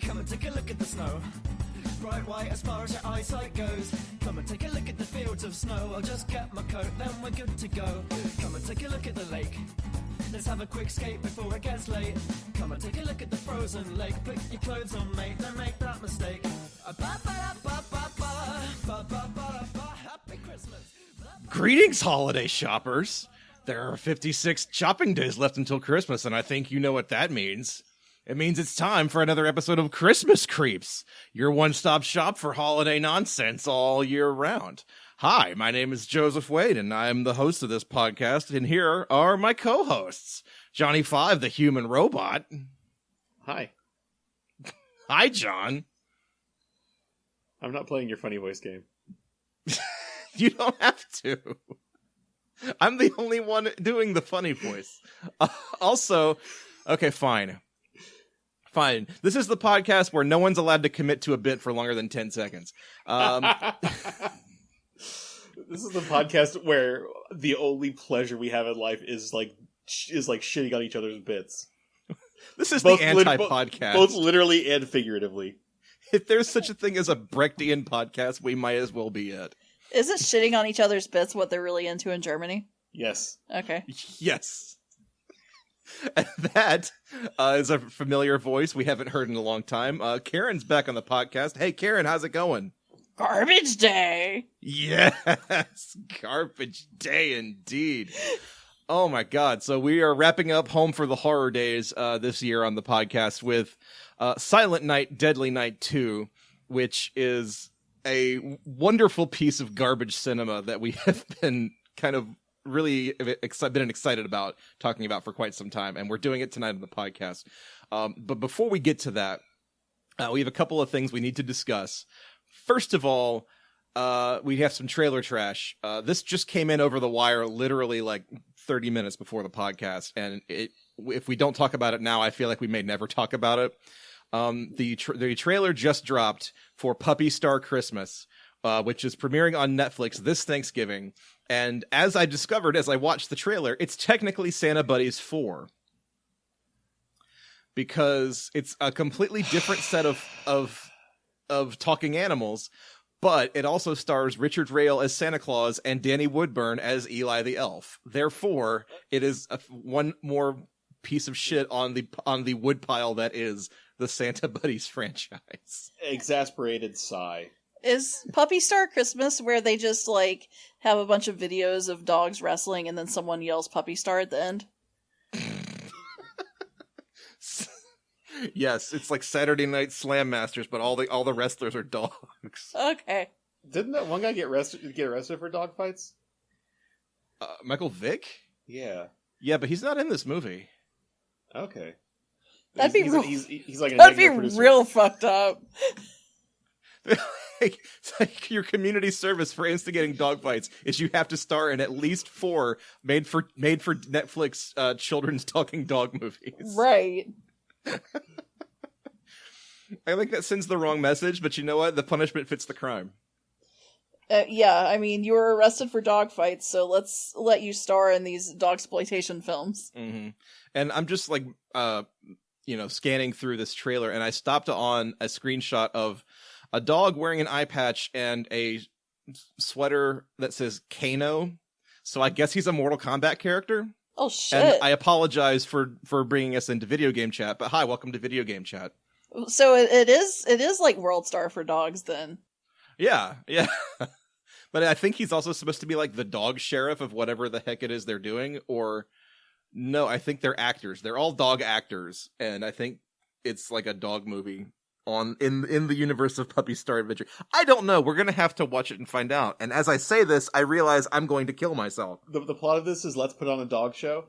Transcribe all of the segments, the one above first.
Come and take a look at the snow. Bright white as far as your eyesight goes. Come and take a look at the fields of snow. I'll just get my coat, then we're good to go. Come and take a look at the lake. Let's have a quick skate before it gets late. Come and take a look at the frozen lake. Put your clothes on, mate, don't make that mistake. Happy Christmas. Greetings, holiday shoppers. There are 56 shopping days left until Christmas, and I think you know what that means. It means it's time for another episode of Christmas Creeps, your one-stop shop for holiday nonsense all year round. Hi, my name is Joseph Wade, and I'm the host of this podcast, and here are my co-hosts. Johnny Five, the human robot. Hi. Hi, John. I'm not playing your funny voice game. You don't have to. I'm the only one doing the funny voice. Also, okay, fine. Fine. This is the podcast where no one's allowed to commit to a bit for longer than 10 seconds. This is the podcast where the only pleasure we have in life is like shitting on each other's bits. This is both the anti-podcast. Both literally and figuratively. If there's such a thing as a Brechtian podcast, we might as well be it. Isn't shitting on each other's bits what they're really into in Germany? Yes. Okay. Yes. And that is a familiar voice we haven't heard in a long time. Karen's back on the podcast. Hey, Karen, how's it going? Garbage day. Yes. Garbage day indeed. Oh, my God. So we are wrapping up Home for the Horror Days this year on the podcast with Silent Night, Deadly Night 2, which is a wonderful piece of garbage cinema that we have been kind of really been excited about talking about for quite some time, and we're doing it tonight on the podcast. But before we get to that, we have a couple of things we need to discuss. First of all, we have some trailer trash. This just came in over the wire literally like 30 minutes before the podcast, and if we don't talk about it now, I feel like we may never talk about it. The trailer just dropped for Puppy Star Christmas, which is premiering on Netflix this Thanksgiving. And as I discovered as I watched the trailer, it's technically Santa Buddies 4. Because it's a completely different set of talking animals, but it also stars Richard Rayl as Santa Claus and Danny Woodburn as Eli the Elf. Therefore, it is one more piece of shit on the woodpile that is the Santa Buddies franchise. Exasperated sigh. Is Puppy Star Christmas where they just, like, have a bunch of videos of dogs wrestling and then someone yells Puppy Star at the end? Yes, it's like Saturday Night Slam Masters, but all the wrestlers are dogs. Okay. Didn't that one guy get arrested for dog fights? Michael Vick? Yeah. Yeah, but he's not in this movie. Okay. That'd be real fucked up. It's like your community service for instigating dogfights is you have to star in at least 4 made for Netflix children's talking dog movies. Right. I think that sends the wrong message, but you know what? The punishment fits the crime. Yeah, I mean, you were arrested for dogfights, so let's let you star in these dogsploitation films. Mm-hmm. And I'm just like, scanning through this trailer, and I stopped on a screenshot of a dog wearing an eye patch and a sweater that says Kano. So I guess he's a Mortal Kombat character. Oh, shit. And I apologize for bringing us into video game chat, but hi, welcome to video game chat. So it is like World Star for dogs then. Yeah. But I think he's also supposed to be like the dog sheriff of whatever the heck it is they're doing, or no, I think they're actors. They're all dog actors, and I think it's like a dog movie in the universe of Puppy Star Adventure. I don't know. We're gonna have to watch it and find out. And as I say this, I realize I'm going to kill myself. The plot of this is let's put on a dog show.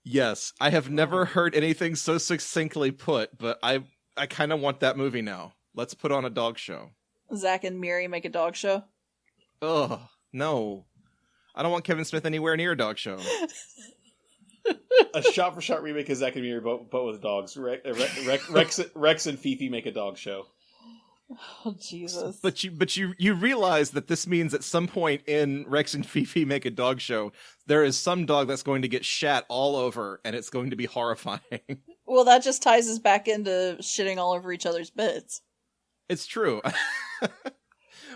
Yes, I have never heard anything so succinctly put, but I kind of want that movie now. Let's put on a dog show. Zach and Miri make a dog show. Ugh, no. I don't want Kevin Smith anywhere near a dog show. A shot-for-shot remake of Zack and Miri, but with dogs. Rex and Fifi make a dog show. Oh, Jesus. But you realize that this means at some point in Rex and Fifi Make a Dog Show, there is some dog that's going to get shat all over, and it's going to be horrifying. Well, that just ties us back into shitting all over each other's bits. It's true.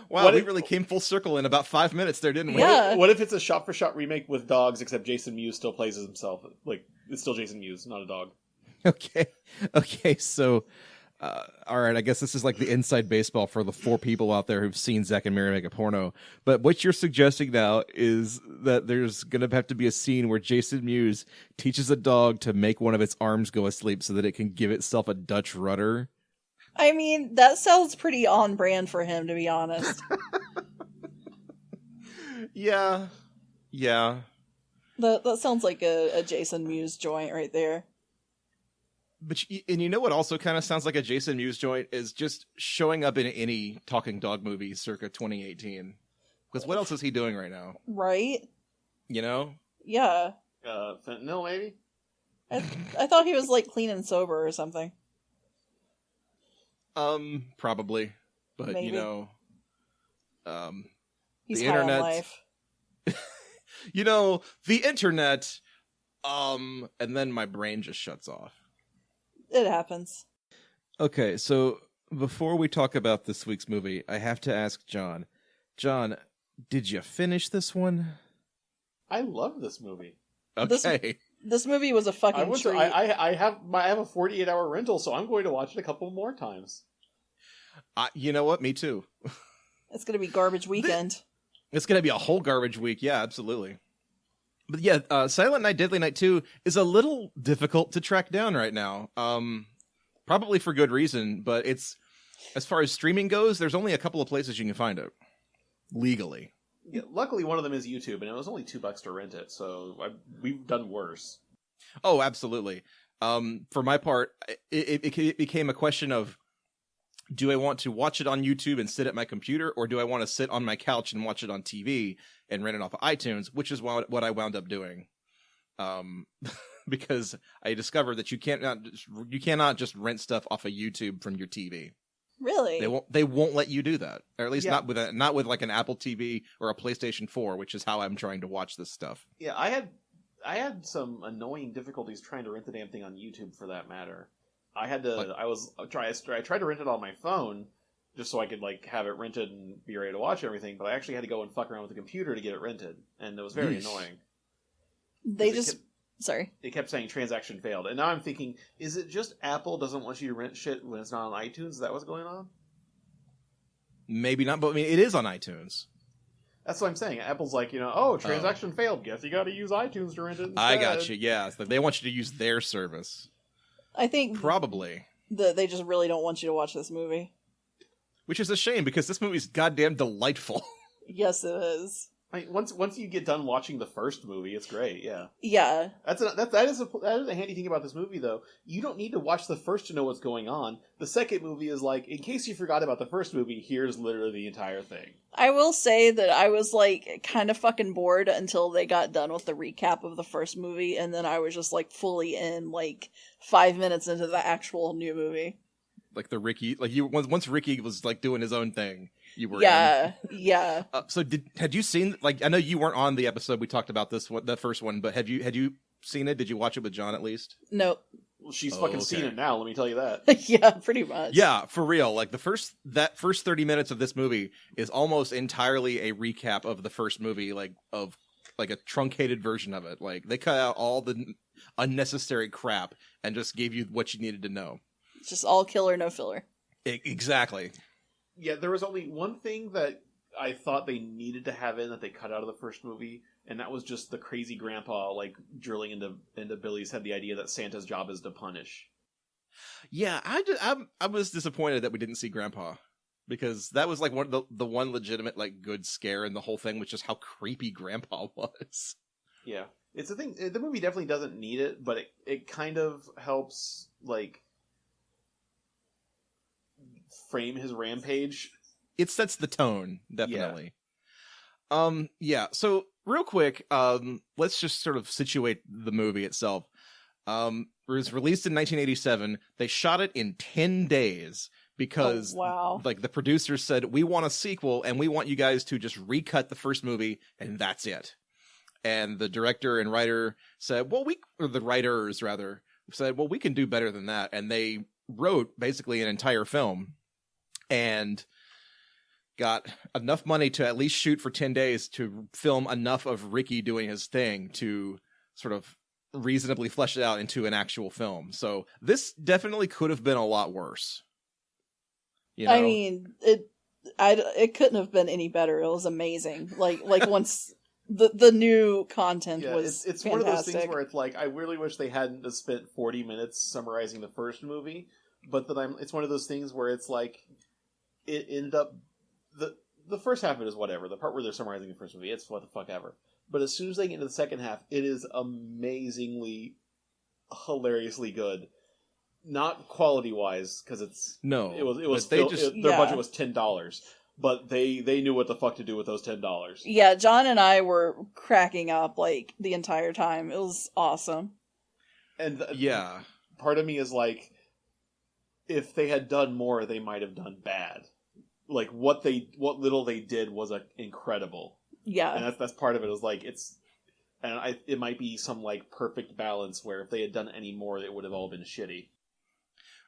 Wow, we really came full circle in about 5 minutes there, didn't we? Yeah. What if it's a shot-for-shot remake with dogs, except Jason Mewes still plays as himself? Like, it's still Jason Mewes, not a dog. Okay, so... all right, I guess this is like the inside baseball for the 4 people out there who've seen Zack and Miri make a porno. But what you're suggesting now is that there's going to have to be a scene where Jason Mewes teaches a dog to make one of its arms go asleep so that it can give itself a Dutch rudder. I mean, that sounds pretty on brand for him, to be honest. Yeah. That sounds like a Jason Mewes joint right there. But you know what also kind of sounds like a Jason Mewes joint is just showing up in any talking dog movie circa 2018. Because what else is he doing right now? Right? You know? Yeah. Fentanyl, maybe? I thought he was like clean and sober or something. Probably. But Maybe. you know, He's the high internet. on life. You know, the internet. And then my brain just shuts off. It happens. Okay, so before we talk about this week's movie, I have to ask John. John, did you finish this one? I love this movie. Okay. This movie was a fucking treat. I have a 48-hour rental, so I'm going to watch it a couple more times. You know what? Me too. It's going to be garbage weekend. It's going to be a whole garbage week. Yeah, absolutely. But yeah, Silent Night, Deadly Night 2 is a little difficult to track down right now. Probably for good reason, but it's, as far as streaming goes, there's only a couple of places you can find it legally. Yeah, luckily, one of them is YouTube, and it was only $2 to rent it, so we've done worse. Oh, absolutely. For my part, it became a question of, do I want to watch it on YouTube and sit at my computer, or do I want to sit on my couch and watch it on TV and rent it off of iTunes, which is what I wound up doing. Because I discovered that you cannot just rent stuff off of YouTube from your TV. Really? They won't let you do that, or at least not with like an Apple TV or a PlayStation 4, which is how I'm trying to watch this stuff. Yeah, I had some annoying difficulties trying to rent the damn thing on YouTube, for that matter. I had to. I tried to rent it on my phone just so I could like have it rented and be ready to watch everything. But I actually had to go and fuck around with the computer to get it rented, and it was very annoying. Sorry. It kept saying transaction failed, and now I'm thinking: is it just Apple doesn't want you to rent shit when it's not on iTunes? Is that what's going on? Maybe not, but I mean, it is on iTunes. That's what I'm saying. Apple's like, transaction failed. Guess you got to use iTunes to rent it instead. I got you. Yeah, they want you to use their service. I think probably they just really don't want you to watch this movie, which is a shame because this movie's goddamn delightful. Yes, it is. I mean, once you get done watching the first movie, it's great. Yeah, yeah. That is a handy thing about this movie, though. You don't need to watch the first to know what's going on. The second movie is like, in case you forgot about the first movie, here's literally the entire thing. I will say that I was like kind of fucking bored until they got done with the recap of the first movie, and then I was just like fully in like 5 minutes into the actual new movie. Like the Ricky, like you once Ricky was like doing his own thing. You were yeah. So had you seen, like, I know you weren't on the episode we talked about the first one, but had you seen it? Did you watch it with John at least? Nope. Well, she's fucking seen it now. Let me tell you that. Yeah, pretty much. Yeah, for real. Like that first 30 minutes of this movie is almost entirely a recap of the first movie, like of like a truncated version of it. Like they cut out all the unnecessary crap and just gave you what you needed to know. It's just all killer, no filler. Exactly. Yeah, there was only one thing that I thought they needed to have in that they cut out of the first movie, and that was just the crazy grandpa like drilling into Billy's head the idea that Santa's job is to punish. Yeah, I was disappointed that we didn't see Grandpa, because that was like one of the one legitimate like good scare in the whole thing, which is how creepy Grandpa was. Yeah, it's the thing. The movie definitely doesn't need it, but it kind of helps like frame his rampage. It sets the tone, definitely. Yeah. So real quick, let's just sort of situate the movie itself. It was released in 1987. They shot it in 10 days because wow. like the producers said, we want a sequel and we want you guys to just recut the first movie and that's it. And the director and writer said, or the writers rather said, well, we can do better than that. And they wrote basically an entire film and got enough money to at least shoot for 10 days to film enough of Ricky doing his thing to sort of reasonably flesh it out into an actual film. So this definitely could have been a lot worse. You know? I mean, it couldn't have been any better. It was amazing. Like once the new content was it's fantastic. one of those things where it's like I really wish they hadn't have spent 40 minutes summarizing the first movie, but that it's one of those things where it's like it ended up the first half of it is whatever. The part where they're summarizing the first movie, it's what the fuck ever. But as soon as they get into the second half, it is amazingly, hilariously good. Not quality wise, because their budget was $10, but they knew what the fuck to do with those $10. Yeah, John and I were cracking up like the entire time. It was awesome. And part of me is like, if they had done more, they might have done bad. Like what little they did was incredible. Yeah, and that's part of it. Is like it might be some like perfect balance where if they had done any more, it would have all been shitty.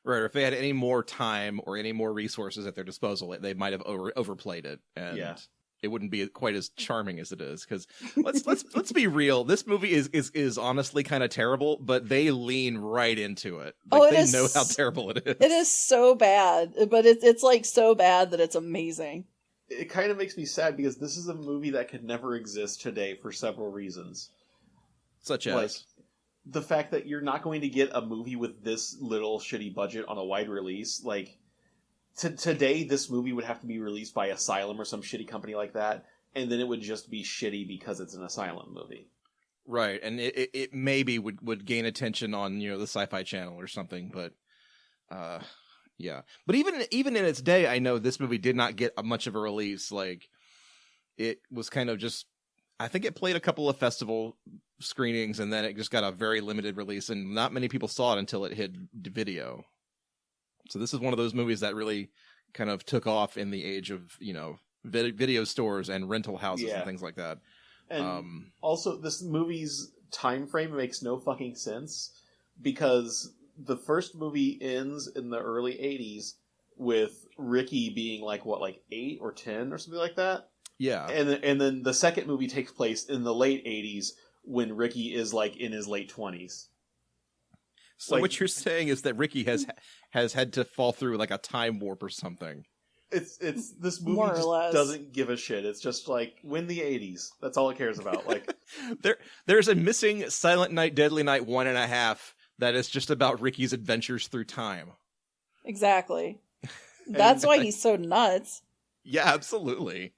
Right, or if they had any more time or any more resources at their disposal, they might have overplayed it, and it wouldn't be quite as charming as it is. Because let's be real, this movie is honestly kind of terrible, but they lean right into it. Like, they know how terrible it is. It is so bad, but it's like so bad that it's amazing. It kind of makes me sad because this is a movie that could never exist today for several reasons, such as the fact that you're not going to get a movie with this little shitty budget on a wide release. Like, today, this movie would have to be released by Asylum or some shitty company like that, and then it would just be shitty because it's an Asylum movie. Right, and it maybe would gain attention on, the Sci-Fi Channel or something, but yeah. But even in its day, I know this movie did not get much of a release. Like, it was kind of just, I think it played a couple of festival screenings, and then it just got a very limited release, and not many people saw it until it hit video. So this is one of those movies that really kind of took off in the age of, video stores and rental houses and things like that. And also, this movie's time frame makes no fucking sense, because the first movie ends in the early 80s with Ricky being like 8 or 10 or something like that. Yeah. And then the second movie takes place in the late 80s when Ricky is like in his late 20s. So what you're saying is that Ricky has had to fall through like a time warp or something. It's this movie just doesn't give a shit. It's just like, win the 80s. That's all it cares about. Like there's a missing Silent Night, Deadly Night 1.5 that is just about Ricky's adventures through time. Exactly. That's why he's so nuts. Yeah, absolutely.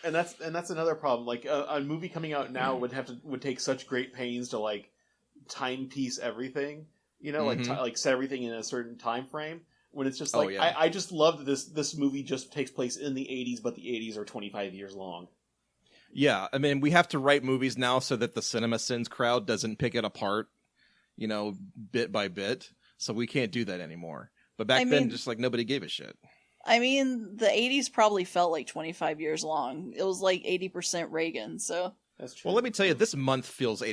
And that's another problem. Like a movie coming out now would take such great pains to like timepiece everything. Like set everything in a certain time frame. When it's just like, I just love that this movie just takes place in the 80s, but the 80s are 25 years long. Yeah, I mean, we have to write movies now so that the CinemaSins crowd doesn't pick it apart, bit by bit. So we can't do that anymore. But back then, just like nobody gave a shit. I mean, the 80s probably felt like 25 years long. It was like 80% Reagan, so. That's true. Well, let me tell you, this month feels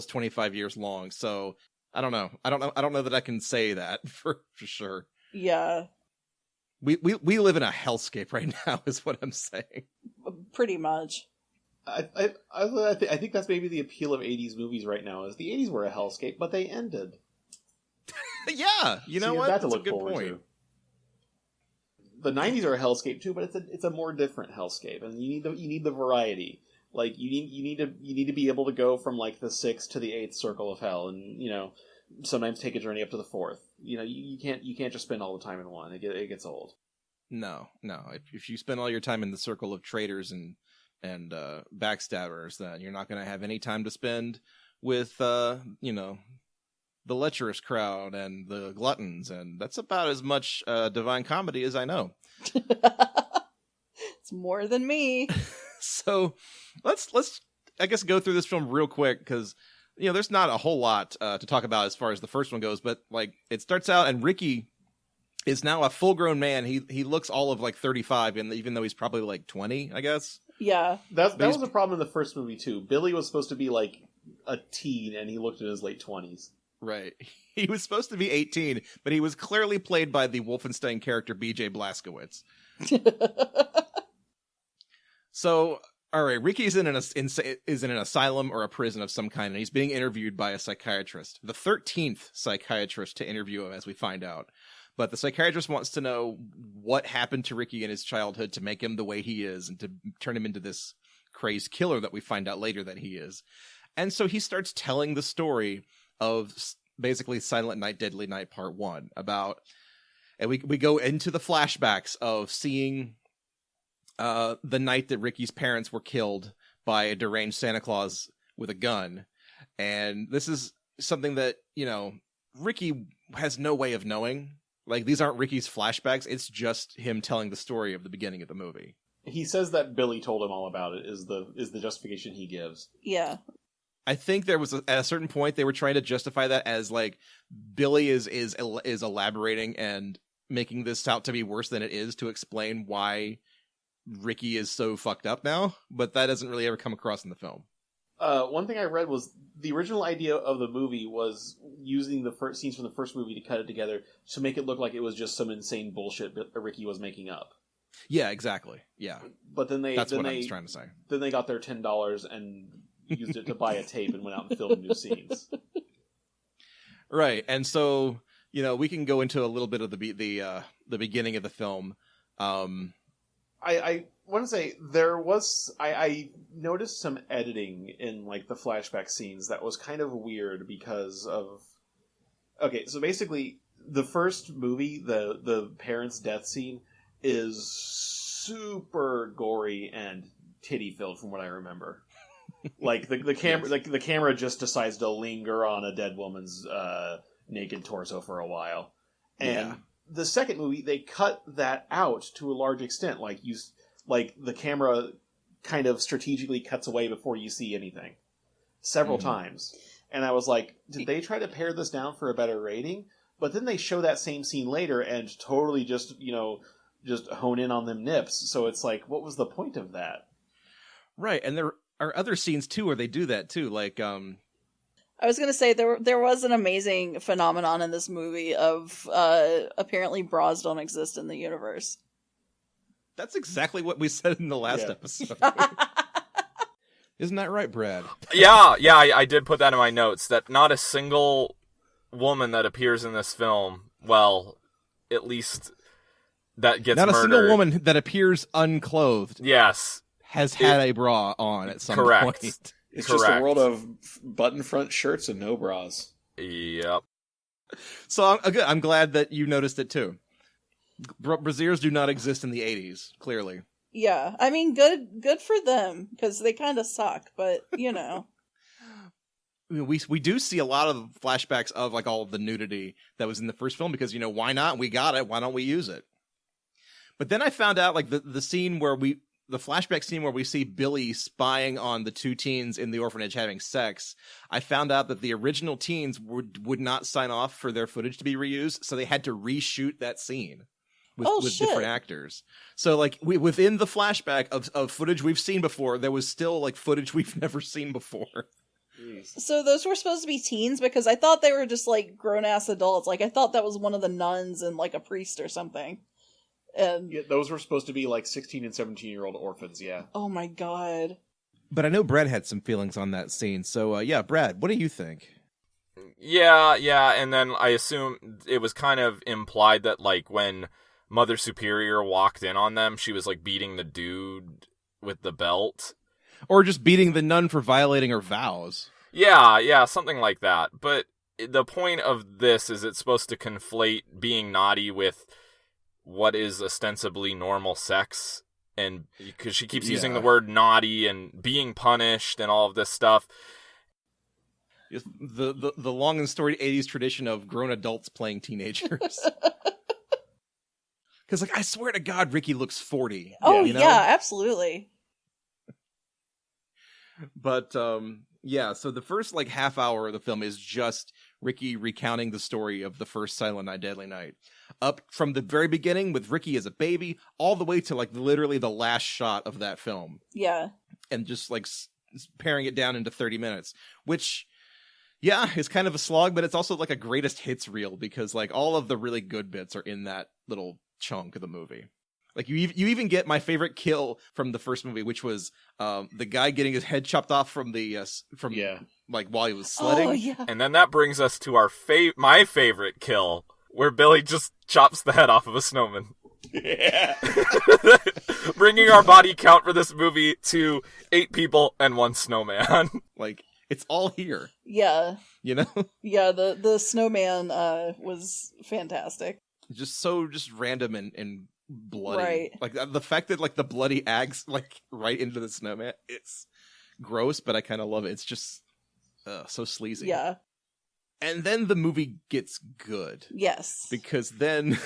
25 years long, so I don't know. I don't know that I can say that for sure. Yeah. We live in a hellscape right now, is what I'm saying. Pretty much. I think that's maybe the appeal of 80s movies right now, is the 80s were a hellscape, but they ended. Yeah, you know what? That's a good point. To. The 90s are a hellscape too, but it's a more different hellscape, and you need the variety. Like you need to be able to go from like the 6th to the 8th circle of hell, and sometimes take a journey up to the 4th. You can't just spend all the time in one. It gets old. No. If you spend all your time in the circle of traitors and backstabbers, then you're not going to have any time to spend with the lecherous crowd and the gluttons, and that's about as much Divine Comedy as I know. It's more than me. So let's I guess go through this film real quick, because there's not a whole lot to talk about as far as the first one goes, but like it starts out and Ricky is now a full-grown man. He looks all of like 35, and even though he's probably like 20, I guess. Yeah. That was a problem in the first movie, too. Billy was supposed to be like a teen, and he looked in his late 20s. Right. He was supposed to be 18, but he was clearly played by the Wolfenstein character B.J. Blazkowicz. So, all right, Ricky is in an asylum or a prison of some kind, and he's being interviewed by a psychiatrist. The 13th psychiatrist to interview him, as we find out. But the psychiatrist wants to know what happened to Ricky in his childhood to make him the way he is and to turn him into this crazed killer that we find out later that he is. And so he starts telling the story of basically Silent Night, Deadly Night Part 1 about, and we go into the flashbacks of seeing the night that Ricky's parents were killed by a deranged Santa Claus with a gun. And this is something that, you know, Ricky has no way of knowing. Like, these aren't Ricky's flashbacks. It's just him telling the story of the beginning of the movie. He says that Billy told him all about it, is the justification he gives. Yeah. I think there was at a certain point they were trying to justify that as like Billy is elaborating and making this out to be worse than it is to explain why Ricky is so fucked up now, but that doesn't really ever come across in the film. One thing I read was the original idea of the movie was using the first scenes from the first movie to cut it together to make it look like it was just some insane bullshit that Ricky was making up. Yeah, exactly. Yeah. But then I was trying to say. Then they got their $10 and used it to buy a tape and went out and filmed new scenes. Right, and so, you know, we can go into a little bit of the beginning of the film. I want to say I noticed some editing in like the flashback scenes that was kind of weird because of. Okay, so basically, the first movie, the parents' death scene, is super gory and titty filled, from what I remember. Like the camera, Yes. like the camera just decides to linger on a dead woman's naked torso for a while, and the second movie they cut that out to a large extent. Like the camera kind of strategically cuts away before you see anything several times, and I was like, did they try to pare this down for a better rating? But then they show that same scene later and totally just hone in on them nips. So it's like, what was the point of that? Right, and there are other scenes too where they do that too, like I was gonna say there was an amazing phenomenon in this movie of apparently bras don't exist in the universe. that's exactly what we said in the last episode. Isn't that right, Brad? Yeah, I did put that in my notes, that not a single woman that appears in this film, well, at least that gets murdered. Not a single woman that appears unclothed. Yes. Has had a bra on at some Correct. point. It's just a world of button front shirts and no bras. Yep. So I'm glad that you noticed it too. Braziers do not exist in the 80s, clearly. Yeah, I mean, good for them, because they kind of suck, but, you know. We do see a lot of flashbacks of like all of the nudity that was in the first film because, you know, why not? We got it. Why don't we use it? But then I found out like the scene where the flashback scene where we see Billy spying on the two teens in the orphanage having sex, I found out that the original teens would not sign off for their footage to be reused, so they had to reshoot that scene with different actors. So like within the flashback of footage we've seen before, there was still like footage we've never seen before. So those were supposed to be teens, because I thought they were just like grown-ass adults. Like I thought that was one of the nuns and like a priest or something. And those were supposed to be like 16 and 17-year-old orphans, yeah. Oh my god. But I know Brad had some feelings on that scene. So, Brad, what do you think? Yeah, and then I assume it was kind of implied that, like, when Mother Superior walked in on them, she was, like, beating the dude with the belt. Or just beating the nun for violating her vows. Yeah, something like that. But the point of this is it's supposed to conflate being naughty with what is ostensibly normal sex, and because she keeps using the word naughty and being punished and all of this stuff. The long and storied 80s tradition of grown adults playing teenagers. Because, like, I swear to God, Ricky looks 40. Oh, you know? yeah, absolutely. But, so the first, like, half hour of the film is just Ricky recounting the story of the first Silent Night, Deadly Night. Up from the very beginning with Ricky as a baby, all the way to like literally the last shot of that film. Yeah. And just like paring it down into 30 minutes, which, yeah, is kind of a slog, but it's also like a greatest hits reel because like all of the really good bits are in that little chunk of the movie. Like you even get my favorite kill from the first movie, which was the guy getting his head chopped off from like while he was sledding. Oh, yeah. And then that brings us to my favorite kill, where Billy just chops the head off of a snowman. Yeah. Bringing our body count for this movie to 8 people and 1 snowman. Like, it's all here. Yeah. You know? Yeah, the snowman was fantastic. Just random and bloody. Right. Like, the fact that, like, the bloody axe, like, right into the snowman, it's gross, but I kind of love it. It's just so sleazy. Yeah. And then the movie gets good. Yes. Because then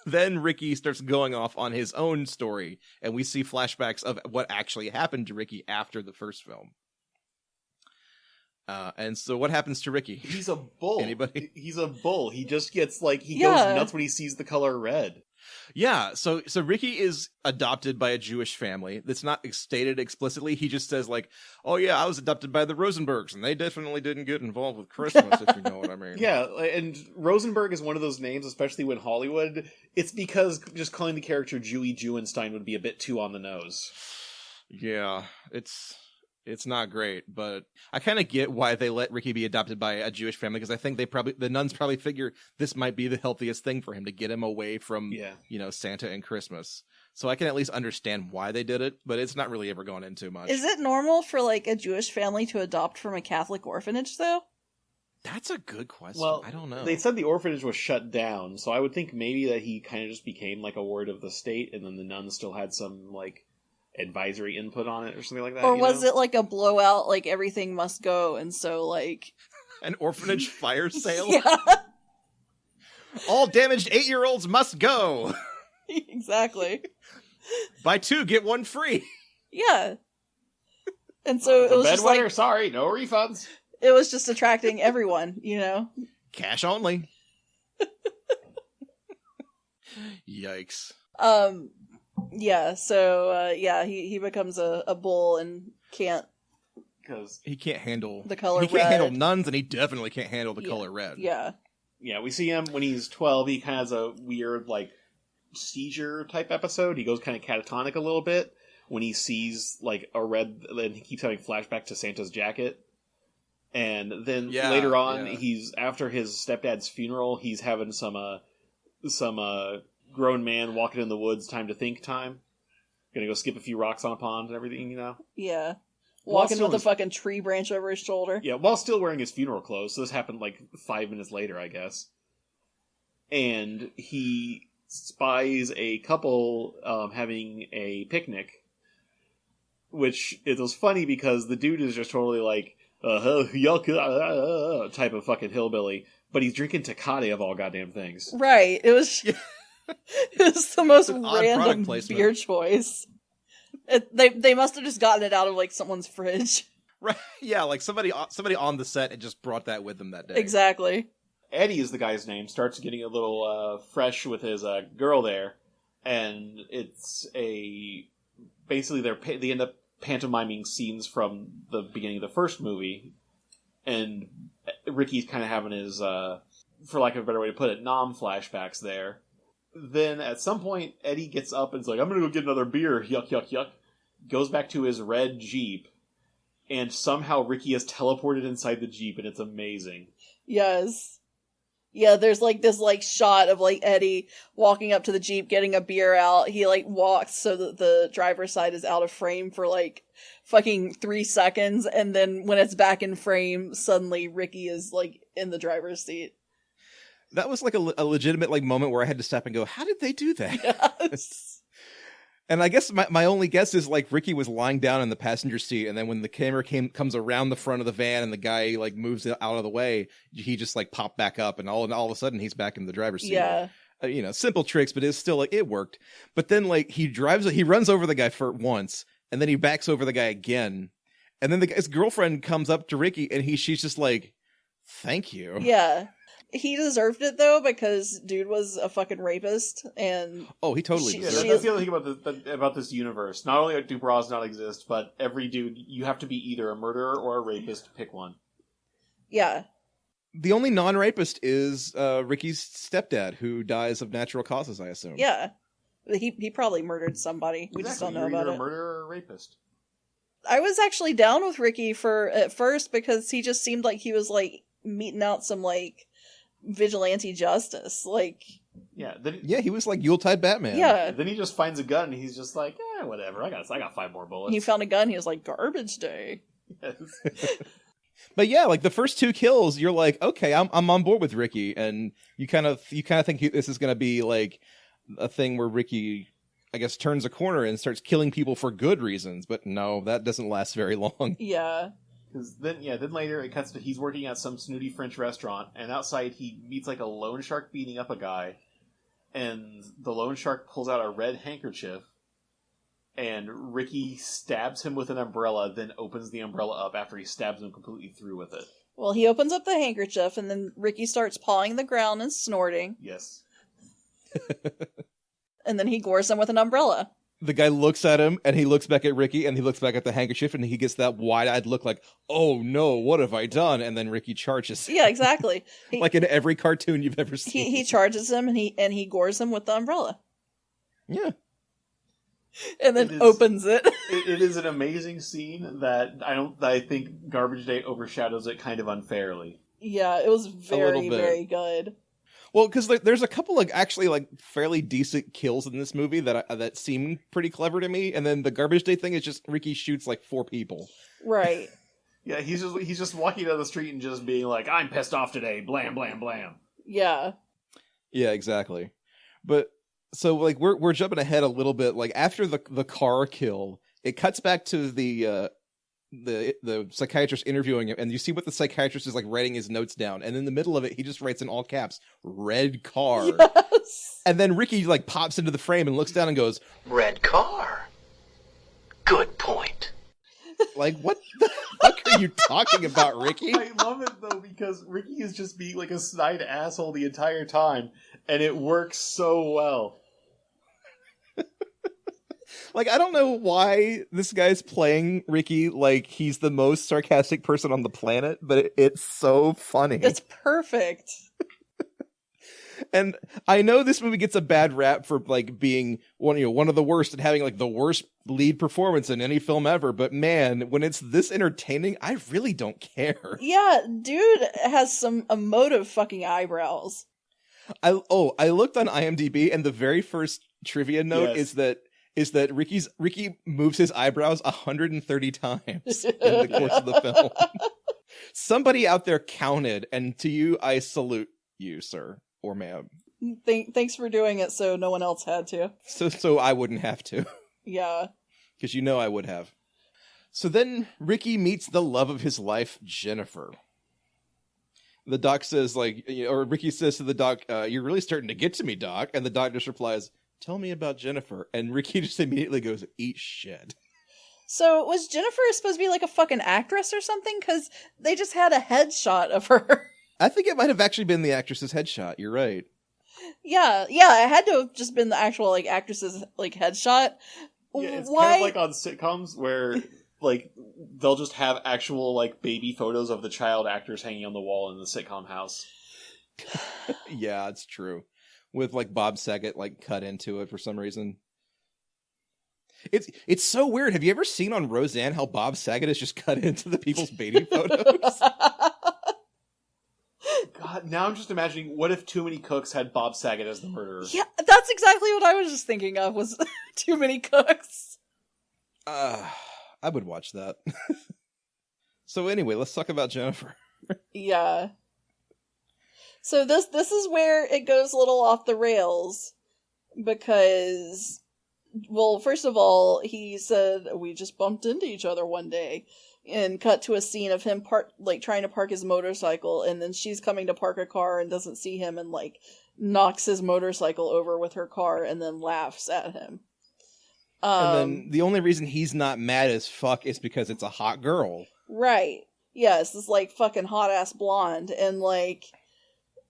Ricky starts going off on his own story, and we see flashbacks of what actually happened to Ricky after the first film. And so what happens to Ricky? He's a bull. Anybody? He's a bull. He just gets like, he Yeah. goes nuts when he sees the color red. Yeah, so Ricky is adopted by a Jewish family. That's not stated explicitly. He just says like, "Oh yeah, I was adopted by the Rosenbergs, and they definitely didn't get involved with Christmas, if you know what I mean." Yeah, and Rosenberg is one of those names, especially when Hollywood, it's because just calling the character Jewy Jewenstein would be a bit too on the nose. Yeah, it's not great, but I kind of get why they let Ricky be adopted by a Jewish family, because I think the nuns probably figure this might be the healthiest thing for him to get him away from, Santa and Christmas. So I can at least understand why they did it, but it's not really ever gone into much. Is it normal for like a Jewish family to adopt from a Catholic orphanage though? That's a good question. Well, I don't know. They said the orphanage was shut down, so I would think maybe that he kind of just became like a ward of the state, and then the nuns still had some like advisory input on it or something like that. Or was it like a blowout, like everything must go, and so like an orphanage fire sale? Yeah. All damaged 8-year-olds must go. Exactly. Buy 2, get 1 free. Yeah. And so it was just bedwetter, like, sorry, no refunds. It was just attracting everyone, you know? Cash only. Yikes. Yeah, so, he becomes a bull and can't... Because he can't handle... the color red. He red. can't handle nuns, and he definitely can't handle the color red. Yeah. Yeah, we see him when he's 12, he kind of has a weird, like, seizure-type episode. He goes kind of catatonic a little bit when he sees, like, a red... and he keeps having flashback to Santa's jacket. And then later on, he's... after his stepdad's funeral, he's having some grown man walking in the woods, time to think time. Gonna go skip a few rocks on a pond and everything, you know? Yeah. Walking with a fucking tree branch over his shoulder. Yeah, while still wearing his funeral clothes. So this happened like 5 minutes later, I guess. And he spies a couple having a picnic. Which, it was funny because the dude is just totally like, type of fucking hillbilly. But he's drinking Tecate of all goddamn things. Right. It was... it was the most odd random product beer choice. They must have just gotten it out of like someone's fridge. Right? Yeah, like somebody on the set had just brought that with them that day. Exactly. Eddie is the guy's name. Starts getting a little fresh with his girl there, and it's basically they end up pantomiming scenes from the beginning of the first movie, and Ricky's kind of having his, for lack of a better way to put it, flashbacks there. Then at some point, Eddie gets up and is like, "I'm gonna go get another beer." Yuck, yuck, yuck. Goes back to his red Jeep, and somehow Ricky is teleported inside the Jeep, and it's amazing. Yes. Yeah, there's like this like shot of like Eddie walking up to the Jeep, getting a beer out. He like walks so that the driver's side is out of frame for like fucking 3 seconds, and then when it's back in frame, suddenly Ricky is like in the driver's seat. That was like a legitimate like moment where I had to stop and go, how did they do that? Yes. And I guess my only guess is like Ricky was lying down in the passenger seat, and then when the camera comes around the front of the van and the guy like moves it out of the way, he just like popped back up, and all of a sudden he's back in the driver's seat. Yeah. Simple tricks, but it's still like it worked. But then like he runs over the guy for once, and then he backs over the guy again, and then his girlfriend comes up to Ricky, and she's just like, Thank you. Yeah. He deserved it, though, because dude was a fucking rapist, and... Oh, he totally Yeah, deserved that's the other thing about this universe. Not only do bras not exist, but every dude, you have to be either a murderer or a rapist to pick one. Yeah. The only non-rapist is Ricky's stepdad, who dies of natural causes, I assume. Yeah. He probably murdered somebody. We just don't know about You're either it. a murderer or a rapist. I was actually down with Ricky at first because he just seemed like he was, like, meting out some, like, vigilante justice. Like... Yeah, he was like Yuletide Batman. Yeah. Then he just finds a gun and he's just like, whatever, I got 5 more bullets. He found a gun, he was like, garbage day. Yes. But yeah, like the first 2 kills, you're like, okay, I'm on board with Ricky, and you kind of think this is going to be like a thing where Ricky, I guess, turns a corner and starts killing people for good reasons. But no, that doesn't last very long. Yeah. Because then later it cuts to he's working at some snooty French restaurant, and outside he meets like a loan shark beating up a guy, and the loan shark pulls out a red handkerchief, and Ricky stabs him with an umbrella, then opens the umbrella up after he stabs him completely through with it. Well, he opens up the handkerchief, and then Ricky starts pawing the ground and snorting, Yes. and then he gores him with an umbrella. The guy looks at him, and he looks back at Ricky, and he looks back at the handkerchief, and he gets that wide-eyed look like, oh no, what have I done? And then Ricky charges. Yeah, exactly. Like in every cartoon you've ever seen. He charges him, and he gores him with the umbrella. Yeah. And then opens it. It is an amazing scene that I think Garbage Day overshadows it kind of unfairly. Yeah, it was very, bit. very good. Well, because there's a couple of actually like fairly decent kills in this movie that seem pretty clever to me, and then the Garbage Day thing is just Ricky shoots like 4 people. Right. Yeah, he's just walking down the street and just being like, I'm pissed off today, blam, blam, blam. Yeah. Yeah, exactly. But so like we're jumping ahead a little bit. Like after the car kill, it cuts back to the psychiatrist interviewing him, and you see what the psychiatrist is like writing his notes down, and in the middle of it he just writes in all caps, red car. Yes. And then Ricky like pops into the frame and looks down and goes, Red car. Good point. like, what the fuck are you talking about, Ricky? I love it though, because Ricky is just being like a snide asshole the entire time, and it works so well. Like, I don't know why this guy's playing Ricky like he's the most sarcastic person on the planet, but it's so funny. It's perfect. And I know this movie gets a bad rap for like being one of the worst and having like the worst lead performance in any film ever, but man, when it's this entertaining, I really don't care. Yeah, dude has some emotive fucking eyebrows. I looked on IMDb, and the very first trivia note is that Ricky moves his eyebrows 130 times in the course of the film. Somebody out there counted, and to you, I salute you, sir or ma'am. Thanks for doing it so no one else had to. So I wouldn't have to. Yeah. Because you know I would have. So then Ricky meets the love of his life, Jennifer. The doc says, or Ricky says to the doc, you're really starting to get to me, doc. And the doc just replies, tell me about Jennifer. And Ricky just immediately goes, eat shit. So was Jennifer supposed to be like a fucking actress or something? Because they just had a headshot of her. I think it might have actually been the actress's headshot. You're right. Yeah, it had to have just been the actual like actress's like headshot. Yeah, it's Why? kind of like on sitcoms where like they'll just have actual like baby photos of the child actors hanging on the wall in the sitcom house. Yeah, it's true. With like Bob Saget like cut into it for some reason. It's so weird. Have you ever seen on Roseanne how Bob Saget is just cut into the people's baby photos? God, now I'm just imagining, what if Too Many Cooks had Bob Saget as the murderer? Yeah, that's exactly what I was just thinking of, was Too Many Cooks. I would watch that. So anyway, let's talk about Jennifer. Yeah. So this is where it goes a little off the rails, because, well, first of all, he said, we just bumped into each other one day, and cut to a scene of him trying to park his motorcycle, and then she's coming to park a car and doesn't see him and like knocks his motorcycle over with her car and then laughs at him. And then the only reason he's not mad as fuck is because it's a hot girl. Right. Yes, this like fucking hot ass blonde, and like,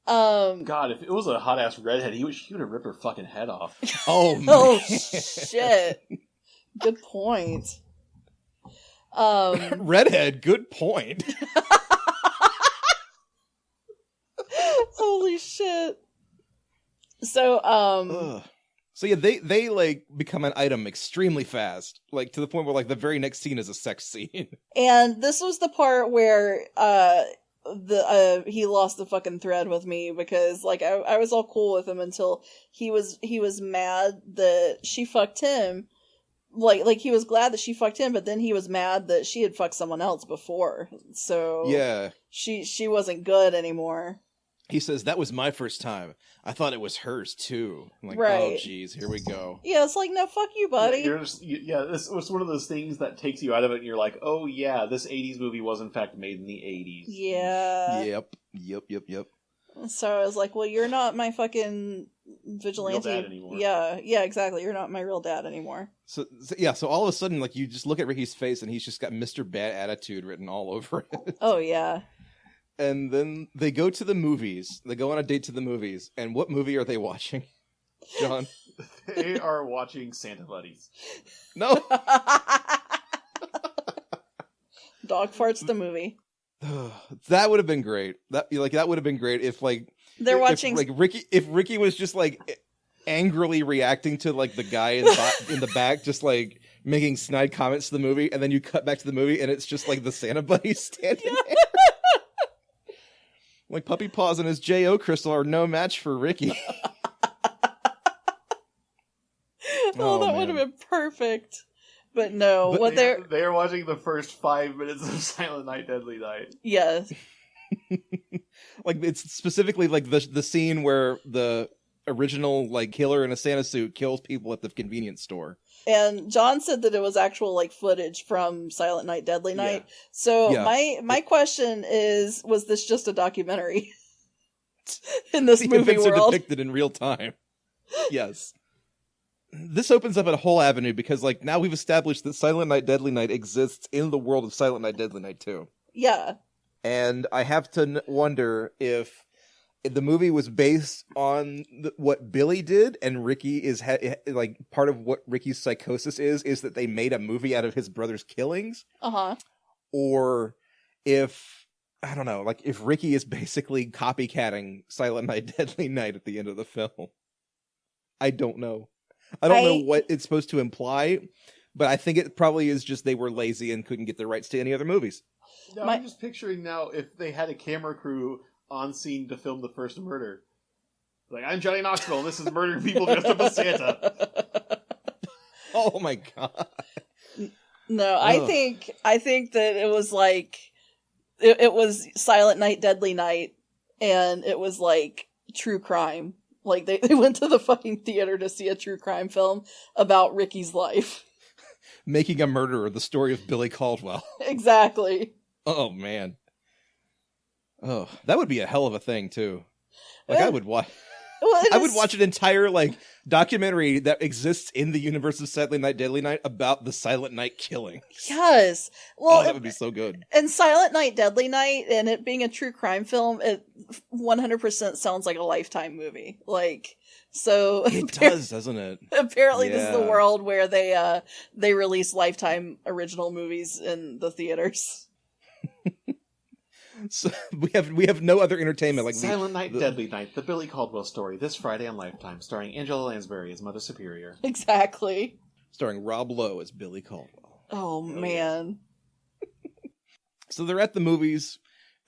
God, if it was a hot ass redhead, he would have ripped her fucking head off. Oh man. oh shit, good point. Redhead, good point. Holy shit. So, Ugh. So yeah, they like become an item extremely fast, like to the point where like the very next scene is a sex scene. and this was the part where, he lost the fucking thread with me, because like I was all cool with him until he was mad that she fucked him. Like he was glad that she fucked him, but then he was mad that she had fucked someone else before. So Yeah. she wasn't good anymore. He says, that was my first time. I thought it was hers too. I'm like, Right. oh geez, here we go. Yeah, it's like, no, fuck you, buddy. This was one of those things that takes you out of it, and you're like, oh yeah, this 80s movie was in fact made in the 80s. Yeah. Yep. So I was like, well, you're not my fucking vigilante. Real dad anymore. Yeah, exactly. You're not my real dad anymore. So all of a sudden, like, you just look at Ricky's face and he's just got Mr. Bad Attitude written all over it. Oh, yeah. And then they go to the movies. They go on a date to the movies. And what movie are they watching, John? They are watching Santa Buddies. No. Dog Farts the movie. That would have been great. That would have been great if like They're watching. if Ricky was just like angrily reacting to like the guy in the back, just like making snide comments to the movie, and then you cut back to the movie and it's just like the Santa Buddy standing there. Like Puppy Paws and his J.O. crystal are no match for Ricky. That would have been perfect. But no, But what they're They are watching the first 5 minutes of Silent Night, Deadly Night. yes, Like it's specifically like the scene where the original like killer in a Santa suit kills people at the convenience store. and John said that it was actual like footage from Silent Night, Deadly Night. Yeah. So Yeah. my question is, was this just a documentary in this The movie events are world? depicted in real time. Yes. This opens up a whole avenue because like now we've established that Silent Night, Deadly Night exists in the world of Silent Night, Deadly Night 2. Yeah. And I have to wonder if the movie was based on what Billy did, and Ricky is like part of what Ricky's psychosis is that they made a movie out of his brother's killings, Uh-huh. or if I don't know, like if Ricky is basically copycatting Silent Night, Deadly Night at the end of the film. I don't know. I don't know what it's supposed to imply, but I think it probably is just they were lazy and couldn't get the rights to any other movies. Now, I'm just picturing now if they had a camera crew on scene to film the first murder. Like, I'm Johnny Knoxville, and this is murdering people dressed up as Santa. Oh my god. No, I think that it was like it was Silent Night, Deadly Night, and it was like true crime. Like they went to the fucking theater to see a true crime film about Ricky's life. Making a Murderer, the story of Billy Caldwell. Exactly. Oh man. Oh, that would be a hell of a thing too. Like I would watch. Well, I would watch an entire like documentary that exists in the universe of Silent Night, Deadly Night about the Silent Night killing. Yes. Well, that would be so good. And Silent Night, Deadly Night, and it being a true crime film, it 100% sounds like a Lifetime movie. Like, so It does, doesn't it? apparently this is the Yeah. world where they release Lifetime original movies in the theaters. So we have no other entertainment like Silent Night, Deadly Night, the Billy Caldwell story, this Friday on Lifetime, starring Angela Lansbury as Mother Superior. Exactly. starring Rob Lowe as Billy Caldwell. Oh man. So they're at the movies,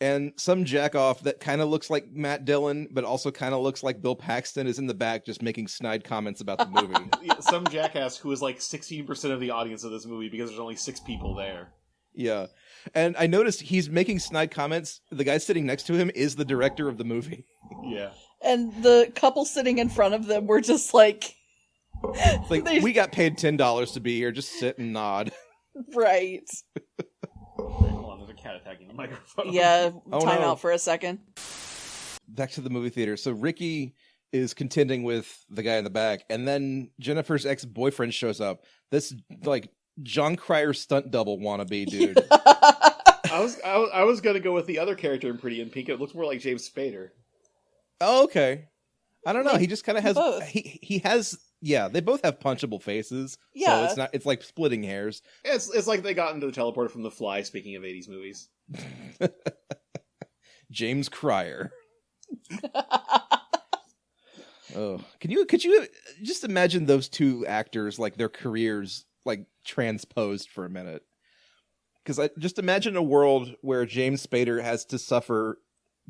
and some jackoff that kind of looks like Matt Dillon, but also kind of looks like Bill Paxton, is in the back just making snide comments about the movie. Yeah, some jackass who is like 16% of the audience of this movie because there's only 6 people there. Yeah. And I noticed he's making snide comments. The guy sitting next to him is the director of the movie. Yeah. And the couple sitting in front of them were just like, It's like, They- we got paid $10 to be here. Just sit and nod. right. Hold on, there's a cat attacking the microphone. Yeah, Oh, time no. out for a second. Back to the movie theater. So Ricky is contending with the guy in the back, and then Jennifer's ex-boyfriend shows up. This, like, John Cryer stunt double wannabe dude. I was gonna go with the other character in Pretty in Pink. It looks more like James Spader. Oh, okay. I don't know. He just kind of has both. he has they both have punchable faces. Yeah. So it's like splitting hairs. It's like they got into the teleporter from The Fly. Speaking of 80s movies, James Cryer. Oh, could you just imagine those two actors, like their careers like transposed for a minute? Because I just imagine a world where James Spader has to suffer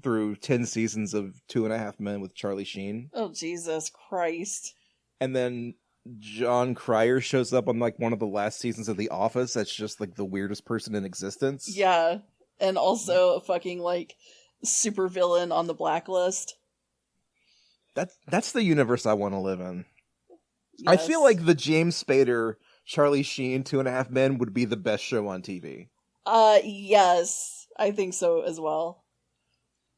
through 10 seasons of 2.5 Men with Charlie Sheen. Oh, Jesus Christ. And then John Cryer shows up on like one of the last seasons of The Office. That's just like the weirdest person in existence. Yeah. And also a fucking like super villain on the blacklist. That's the universe I want to live in. Yes. I feel like the James Spader, Charlie Sheen 2.5 Men would be the best show on TV. Yes. I think so as well.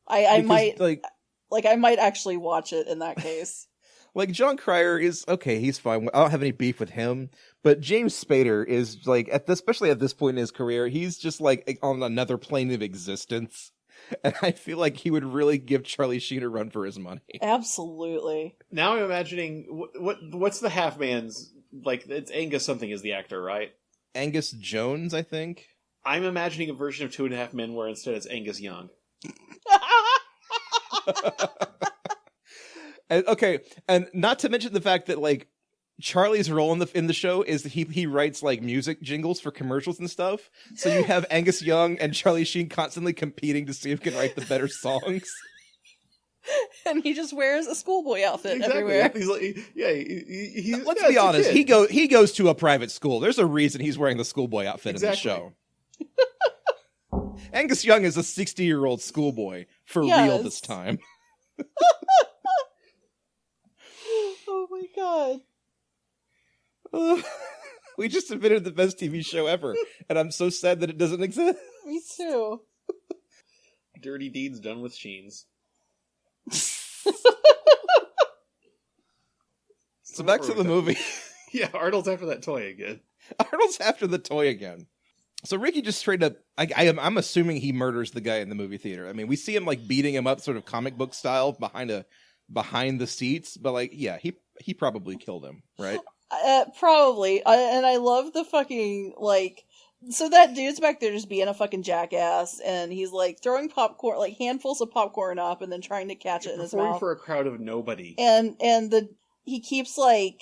I might I might actually watch it in that case. Like, John Cryer is okay, he's fine. I don't have any beef with him, but James Spader is like especially at this point in his career, he's just like on another plane of existence. And I feel like he would really give Charlie Sheen a run for his money. Absolutely. now I'm imagining what's the half man's like. It's Angus something is the actor, right? Angus Jones, I think. I'm imagining a version of 2.5 Men where instead it's Angus Young. Okay, and not to mention the fact that like Charlie's role in the show is that he writes like music jingles for commercials and stuff. So you have Angus Young and Charlie Sheen constantly competing to see who can write the better songs. And he just wears a schoolboy outfit Exactly. everywhere. He's like, he's Let's yeah, be it's a honest, kid. he goes to a private school. There's a reason he's wearing the schoolboy outfit Exactly. in the show. Angus Young is a 60-year-old schoolboy for real this time. Oh my god. We just invented the best TV show ever, and I'm so sad that it doesn't exist. Me too. Dirty deeds done with Sheens. So back to the movie. Yeah, Arnold's after that toy again. Arnold's after the toy again. So Ricky just straight up, I'm assuming he murders the guy in the movie theater. I mean, we see him like beating him up sort of comic book style behind the seats, but like, yeah, he probably killed him, right? Probably. And I love the fucking, like, so that dude's back there just being a fucking jackass, and he's like throwing popcorn, like handfuls of popcorn up, and then trying to catch it in his Performing mouth. for a crowd of nobody. And he keeps like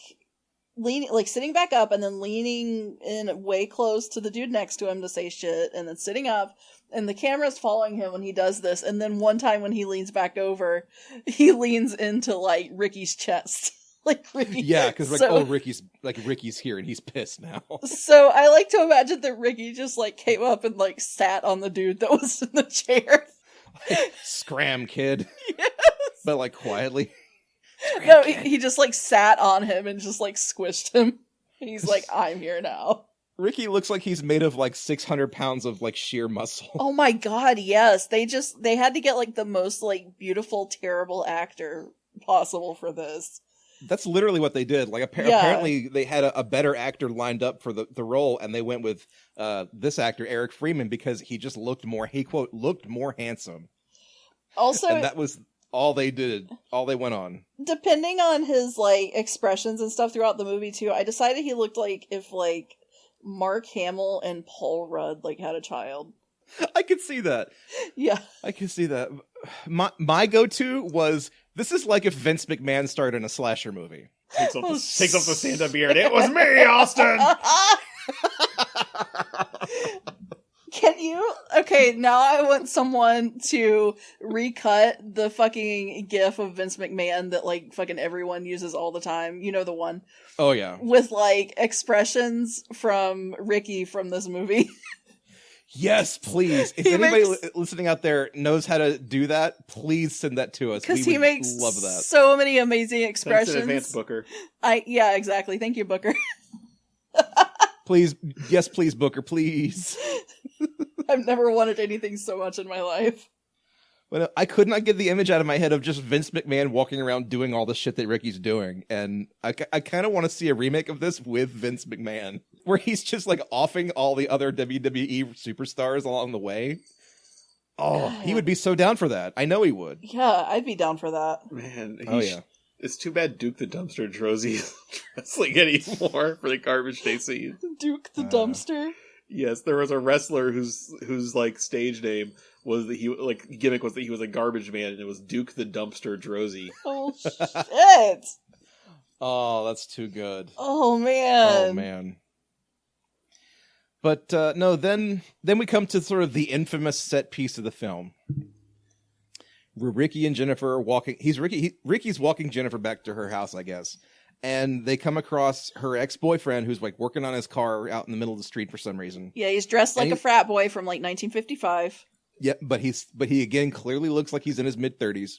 leaning, like sitting back up, and then leaning in way close to the dude next to him to say shit, and then sitting up, and the camera's following him when he does this. And then one time when he leans back over, he leans into like Ricky's chest. Like Ricky. Yeah, because like, Ricky's here and he's pissed now. So I like to imagine that Ricky just like came up and like sat on the dude that was in the chair. Scram, kid. Yes. But like quietly. No, he just like sat on him and just like squished him. He's like, I'm here now. Ricky looks like he's made of like 600 pounds of like sheer muscle. Oh my god, yes. They had to get like the most like beautiful, terrible actor possible for this. That's literally what they did. Like apparently they had a better actor lined up for the role, and they went with this actor, Eric Freeman, because he just looked more, he quote, looked more handsome. Also, and that was all they did, all they went on. Depending on his like expressions and stuff throughout the movie too, I decided he looked like if like Mark Hamill and Paul Rudd like had a child. I could see that. Yeah. I could see that. My go-to was, this is like if Vince McMahon starred in a slasher movie. Takes off the Santa beard. It was me, Austin! Can you? Okay, now I want someone to recut the fucking gif of Vince McMahon that like fucking everyone uses all the time. You know the one. Oh yeah. With like expressions from Ricky from this movie. Yes, please. If anybody listening out there knows how to do that, please send that to us. Because he makes love that. so many amazing expressions. Thanks in advance, Booker. Yeah, exactly. Thank you, Booker. Please, yes, please, Booker, please. I've never wanted anything so much in my life. But I could not get the image out of my head of just Vince McMahon walking around doing all the shit that Ricky's doing, and I kind of want to see a remake of this with Vince McMahon. where he's just like offing all the other WWE superstars along the way. Oh, he would be so down for that. I know he would. Yeah, I'd be down for that. Man, Yeah. It's too bad Duke the Dumpster Drozy isn't wrestling anymore for the garbage day scene. Duke the Dumpster. Yes, there was a wrestler whose like stage name was that gimmick was that he was a garbage man, and it was Duke the Dumpster Drozy. Oh shit! Oh, that's too good. Oh man. Oh man. But no, then we come to sort of the infamous set piece of the film, where Ricky and Jennifer are walking. Ricky's walking Jennifer back to her house, I guess, and they come across her ex-boyfriend who's like working on his car out in the middle of the street for some reason. Yeah, he's dressed like a frat boy from like 1955. Yeah, but he again clearly looks like he's in his mid-30s.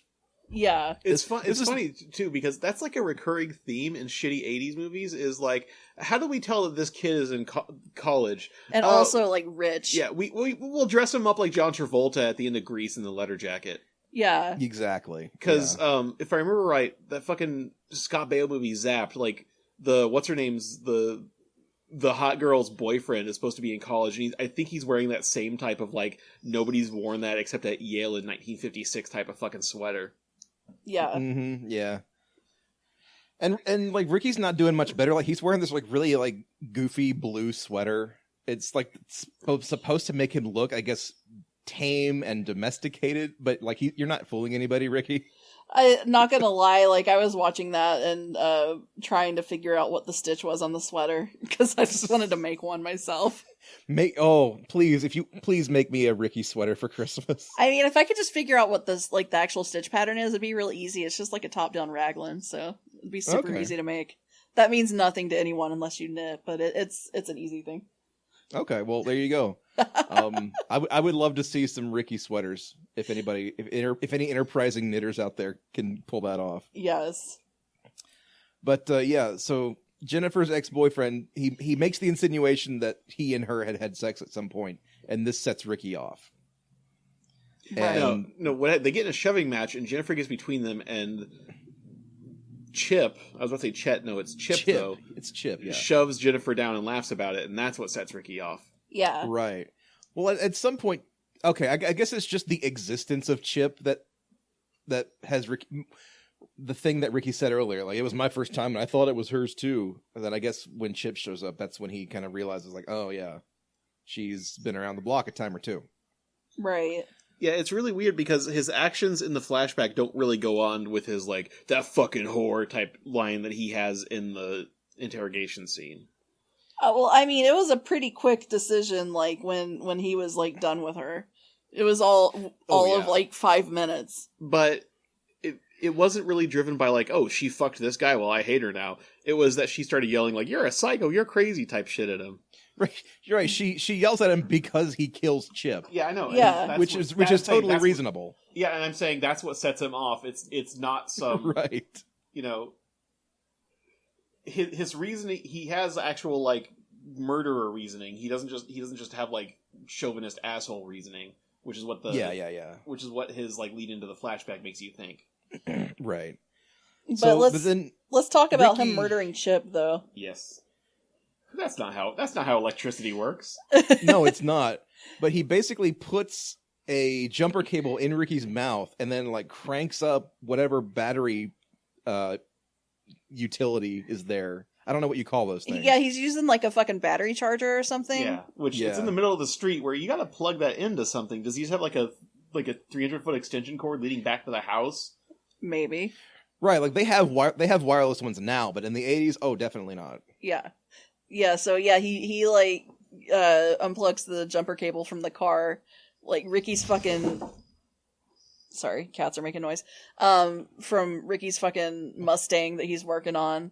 Yeah. It's fun. It's funny too because that's like a recurring theme in shitty 80s movies is like, how do we tell that this kid is in college and also like rich? Yeah, we'll dress him up like John Travolta at the end of Grease in the leather jacket. Yeah, exactly. Because if I remember right, that fucking Scott Baio movie Zapped, like the what's her name's the hot girl's boyfriend is supposed to be in college, and I think he's wearing that same type of like nobody's worn that except at Yale in 1956 type of fucking sweater. Yeah. Mm-hmm, yeah. And like Ricky's not doing much better. Like he's wearing this like really like goofy blue sweater. It's like supposed to make him look, I guess, tame and domesticated, but like you're not fooling anybody, Ricky. I'm not gonna lie, like I was watching that and trying to figure out what the stitch was on the sweater because I just wanted to make one myself. Please make me a Ricky sweater for Christmas. I mean, if I could just figure out what this like the actual stitch pattern is, it'd be real easy. It's just like a top-down raglan, so it'd be super easy to make. That means nothing to anyone unless you knit, but it's an easy thing. Okay, well there you go. I would love to see some Ricky sweaters. If any enterprising knitters out there can pull that off. Yes. But so Jennifer's ex-boyfriend, he makes the insinuation that he and her had sex at some point, and this sets Ricky off. And... No, they get in a shoving match, and Jennifer gets between them, and Chip, I was about to say Chet, no, it's Chip though. It's Chip, yeah. Shoves Jennifer down and laughs about it, and that's what sets Ricky off. Yeah. Right. Well, at some point, okay, I guess it's just the existence of Chip that has Ricky... The thing that Ricky said earlier, like, it was my first time, and I thought it was hers too. And then I guess when Chip shows up, that's when he kind of realizes, like, oh yeah, she's been around the block a time or two. Right. Yeah, it's really weird because his actions in the flashback don't really go on with his, like, that fucking whore type line that he has in the interrogation scene. Well, I mean, it was a pretty quick decision, like, when he was, like, done with her. It was all of, like, 5 minutes. But it wasn't really driven by, like, oh, she fucked this guy, well, I hate her now. It was that she started yelling, like, you're a psycho, you're crazy type shit at him. Right, you're right. She yells at him because he kills Chip. Yeah, I know. Yeah, which is totally reasonable. Yeah, and I'm saying that's what sets him off. It's not some right. You know, his reasoning. He has actual like murderer reasoning. He doesn't just have like chauvinist asshole reasoning, which is what the which is what his like lead into the flashback makes you think. Right. But let's talk about him murdering Chip, though. Yes. That's not how electricity works. No, it's not. But he basically puts a jumper cable in Ricky's mouth and then like cranks up whatever battery utility is there. I don't know what you call those things. Yeah, he's using like a fucking battery charger or something. Yeah, it's in the middle of the street where you got to plug that into something. Does he just have like a 300-foot extension cord leading back to the house? Maybe. Right, like they have wireless ones now, but in the 80s, oh, definitely not. Yeah. Yeah, so yeah, he like unplugs the jumper cable from the car. Like Ricky's fucking sorry, cats are making noise. From Ricky's fucking Mustang that he's working on.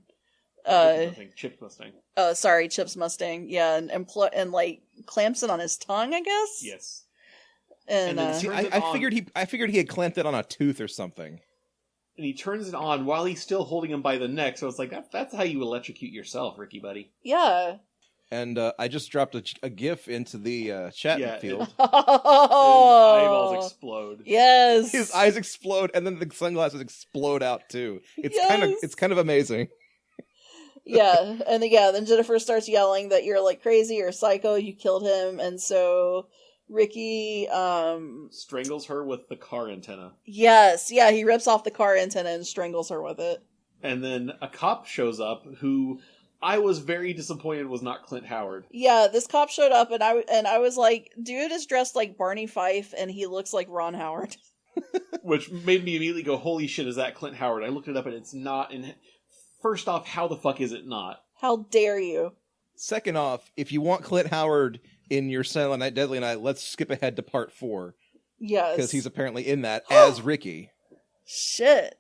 Chip's Mustang. Sorry, Chip's Mustang. Yeah, and like clamps it on his tongue, I guess. Yes. And I figured he had clamped it on a tooth or something. And he turns it on while he's still holding him by the neck. So it's like, that's how you electrocute yourself, Ricky buddy. Yeah. And I just dropped a GIF into the chat field. His eyeballs explode. Yes. His eyes explode, and then the sunglasses explode out too. It's kind of amazing. Yeah, and then Jennifer starts yelling that you're like crazy or psycho, you killed him, and so Ricky, strangles her with the car antenna. Yes, yeah, he rips off the car antenna and strangles her with it. And then a cop shows up who I was very disappointed was not Clint Howard. Yeah, this cop showed up and I was like, dude is dressed like Barney Fife and he looks like Ron Howard. Which made me immediately go, holy shit, is that Clint Howard? I looked it up and it's not. And first off, how the fuck is it not? How dare you? Second off, if you want Clint Howard in your Silent Night, Deadly Night, let's skip ahead to part 4. Yes. Because he's apparently in that as Ricky. Shit.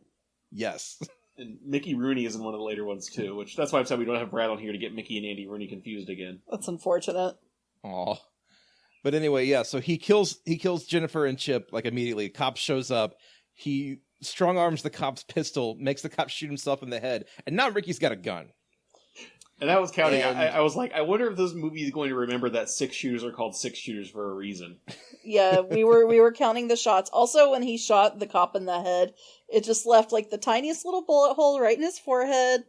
Yes. And Mickey Rooney is in one of the later ones too, which that's why I'm sad we don't have Brad on here to get Mickey and Andy Rooney confused again. That's unfortunate. Aw. But anyway, yeah, so he kills Jennifer and Chip, like, immediately. Cop shows up. He strong arms the cop's pistol, makes the cop shoot himself in the head, and now Ricky's got a gun. And I was counting. And... I was like, I wonder if this movie is going to remember that 6 shooters are called 6 shooters for a reason. Yeah, we were counting the shots. Also, when he shot the cop in the head, it just left like the tiniest little bullet hole right in his forehead,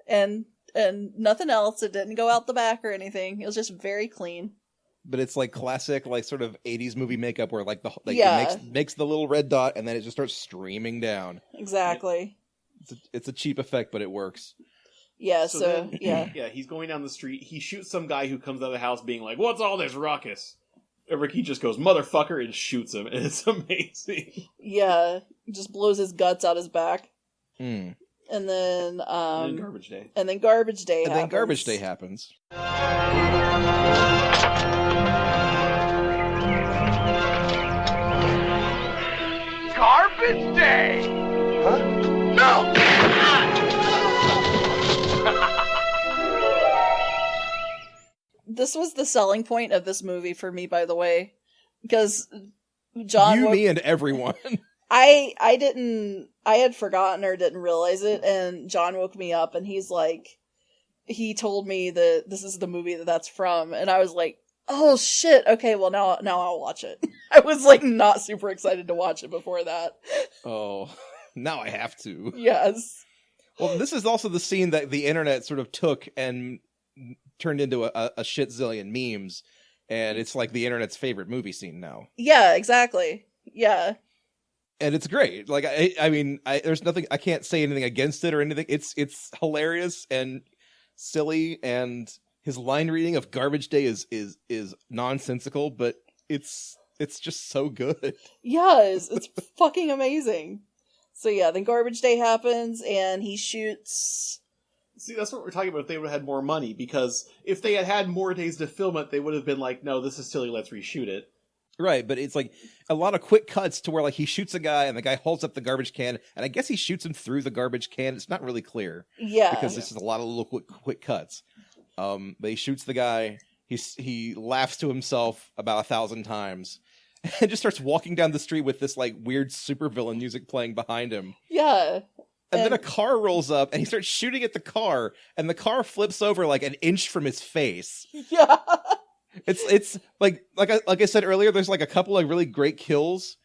and nothing else. It didn't go out the back or anything. It was just very clean. But it's like classic, like sort of 80s movie makeup where like yeah. it makes the little red dot and then it just starts streaming down. Exactly. It's a cheap effect, but it works. Yeah, So so then, yeah. Yeah, he's going down the street. He shoots some guy who comes out of the house being like, "What's all this ruckus?" And Ricky just goes, "Motherfucker," and shoots him. And it's amazing. Yeah, just blows his guts out his back. Mm. And then Garbage Day. And then Garbage Day and happens. then Garbage Day happens. Garbage Day! Huh? No! This was the selling point of this movie for me, by the way. Because John... me and everyone. I had forgotten or didn't realize it, and John woke me up and he's like... He told me that this is the movie that's from, and I was like, oh shit, okay, well now I'll watch it. I was like not super excited to watch it before that. Oh, now I have to. Yes. Well, this is also the scene that the internet sort of took and turned into a shit zillion memes, and it's like the internet's favorite movie scene now. Yeah, exactly. Yeah. And it's great. Like, I mean, there's nothing, I can't say anything against it or anything. It's hilarious and silly, and his line reading of Garbage Day is nonsensical, but it's just so good. Yeah, it's fucking amazing. So yeah, then Garbage Day happens, and he shoots... See, that's what we're talking about if they would have had more money, because if they had had more days to film it, they would have been like, no, this is silly, let's reshoot it. Right, but it's like a lot of quick cuts to where like he shoots a guy and the guy holds up the garbage can, and I guess he shoots him through the garbage can. It's not really clear. Yeah. Because this is a lot of little quick cuts. But he shoots the guy, he laughs to himself about 1,000 times, and just starts walking down the street with this like weird supervillain music playing behind him. Yeah. And then a car rolls up and he starts shooting at the car, and the car flips over like an inch from his face. Yeah. It's like I said earlier, there's like a couple of really great kills.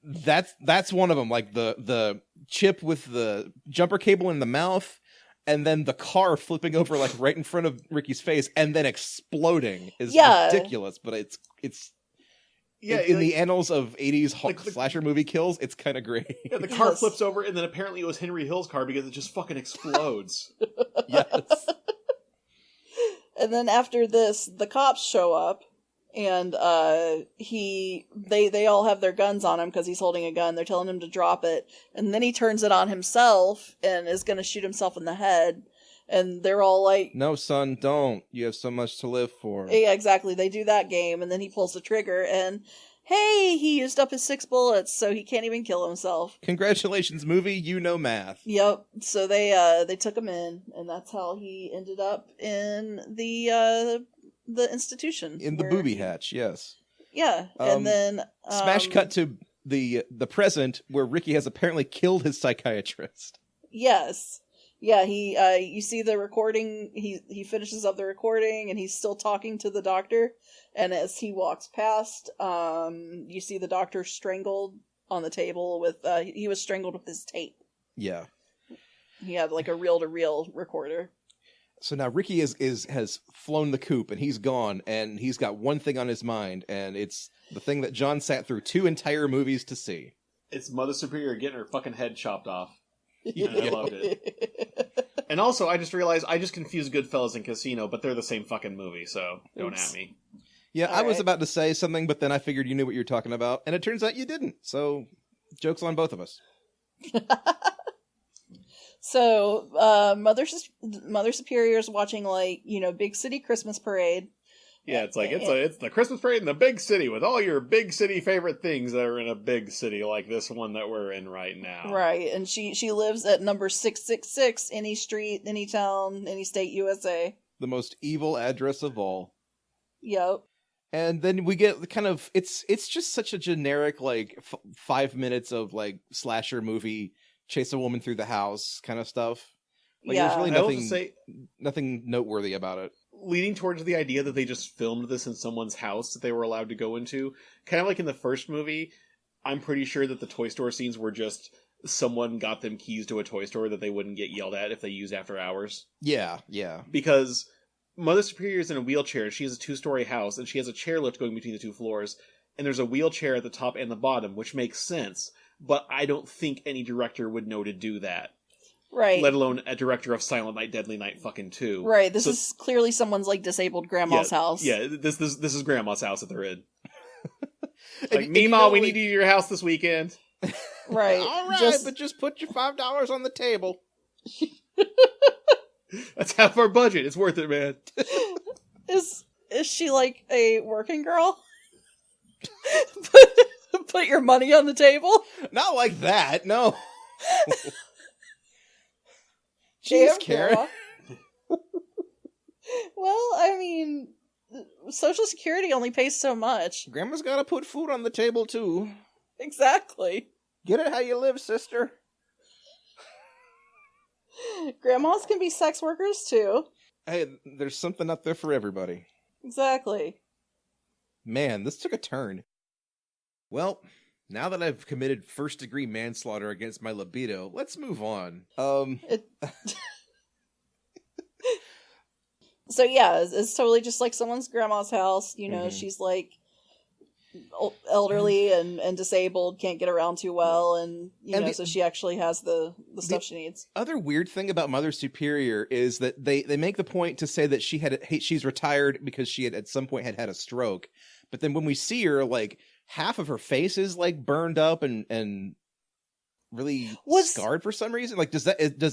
That's one of them, like the chip with the jumper cable in the mouth, and then the car flipping over like right in front of Ricky's face and then exploding is ridiculous, but it's in the annals of 80s slasher movie kills, it's kind of great. Yeah, the car flips over, and then apparently it was Henry Hill's car because it just fucking explodes. Yes. And then after this, the cops show up, and they all have their guns on him because he's holding a gun. They're telling him to drop it, and then he turns it on himself and is going to shoot himself in the head. And they're all like, "No, son, don't. You have so much to live for." Yeah, exactly. They do that game, and then he pulls the trigger, and hey, he used up his 6 bullets, so he can't even kill himself. Congratulations, movie. You know math. Yep. So they took him in, and that's how he ended up in the institution. In the booby hatch, yes. Yeah, and then smash cut to the present where Ricky has apparently killed his psychiatrist. Yes. Yeah, you see the recording, he finishes up the recording, and he's still talking to the doctor, and as he walks past, you see the doctor strangled on the table with, he was strangled with his tape. Yeah. He had like a reel-to-reel recorder. So now Ricky has flown the coop and he's gone, and he's got one thing on his mind, and it's the thing that John sat through 2 entire movies to see. It's Mother Superior getting her fucking head chopped off. And I loved it. And also, I just realized I just confused Goodfellas and Casino, but they're the same fucking movie, so don't at me. Yeah, All I was right. about to say something, but then I figured you knew what you were talking about, and it turns out you didn't. So, joke's on both of us. So, Mother Superior's watching, like, big city Christmas parade. Yeah, it's like it's the Christmas parade in the big city with all your big city favorite things that are in a big city like this one that we're in right now. Right, and she lives at number 666, any street, any town, any state, USA. The most evil address of all. Yep. And then we get kind of it's just such a generic like 5 minutes of like slasher movie, chase a woman through the house kind of stuff. Like Yeah. there's really I also say, nothing noteworthy about it. leading towards the idea that they just filmed this in someone's house that they were allowed to go into, kind of like in the first movie, I'm pretty sure that the toy store scenes were just someone got them keys to a toy store that they wouldn't get yelled at if they used after hours. Yeah. Because Mother Superior is in a wheelchair. She has a 2-story house, and she has a chairlift going between the 2 floors, and there's a wheelchair at the top and the bottom, which makes sense, but I don't think any director would know to do that. Right. Let alone a director of Silent Night, Deadly Night fucking 2. Right, this is clearly someone's, like, disabled grandma's house. Yeah, this is Grandma's house that they're in. And Like, you Meemaw, know, we like- need you to your house this weekend. Right. All right, but just put your $5 on the table. That's half our budget. It's worth it, man. Is she, like, a working girl? Put your money on the table? Not like that, no. Damn, Jeez, Karen. Grandma. Well, I mean, Social Security only pays so much. Grandma's gotta put food on the table, too. Exactly. Get it how you live, sister. Grandmas can be sex workers, too. Hey, there's something up there for everybody. Exactly. Man, this took a turn. Well, now that I've committed first-degree manslaughter against my libido, let's move on. So yeah, it's totally just like someone's grandma's house. Mhm. She's like elderly and disabled, can't get around too well, and so she actually has the stuff she needs. Other weird thing about Mother Superior is that they make the point to say that she's retired because she had at some point had a stroke, but then when we see her, like half of her face is like burned up and really scarred for some reason. Like, does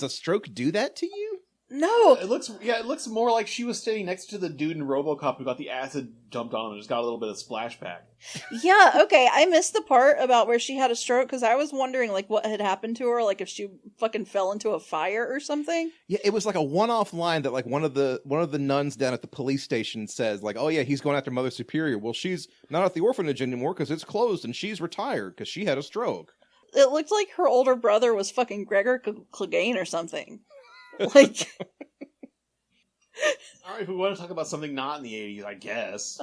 a stroke do that to you? No, It looks more like she was standing next to the dude in RoboCop who got the acid dumped on and just got a little bit of splashback. yeah, okay. I missed the part about where she had a stroke because I was wondering like what had happened to her, like if she fucking fell into a fire or something. Yeah, it was like a one-off line that like one of the nuns down at the police station says, like, "Oh yeah, he's going after Mother Superior." Well, she's not at the orphanage anymore because it's closed, and she's retired because she had a stroke. It looked like her older brother was fucking Gregor Clegane or something. Like, Alright, if we want to talk about something not in the 80s, I guess.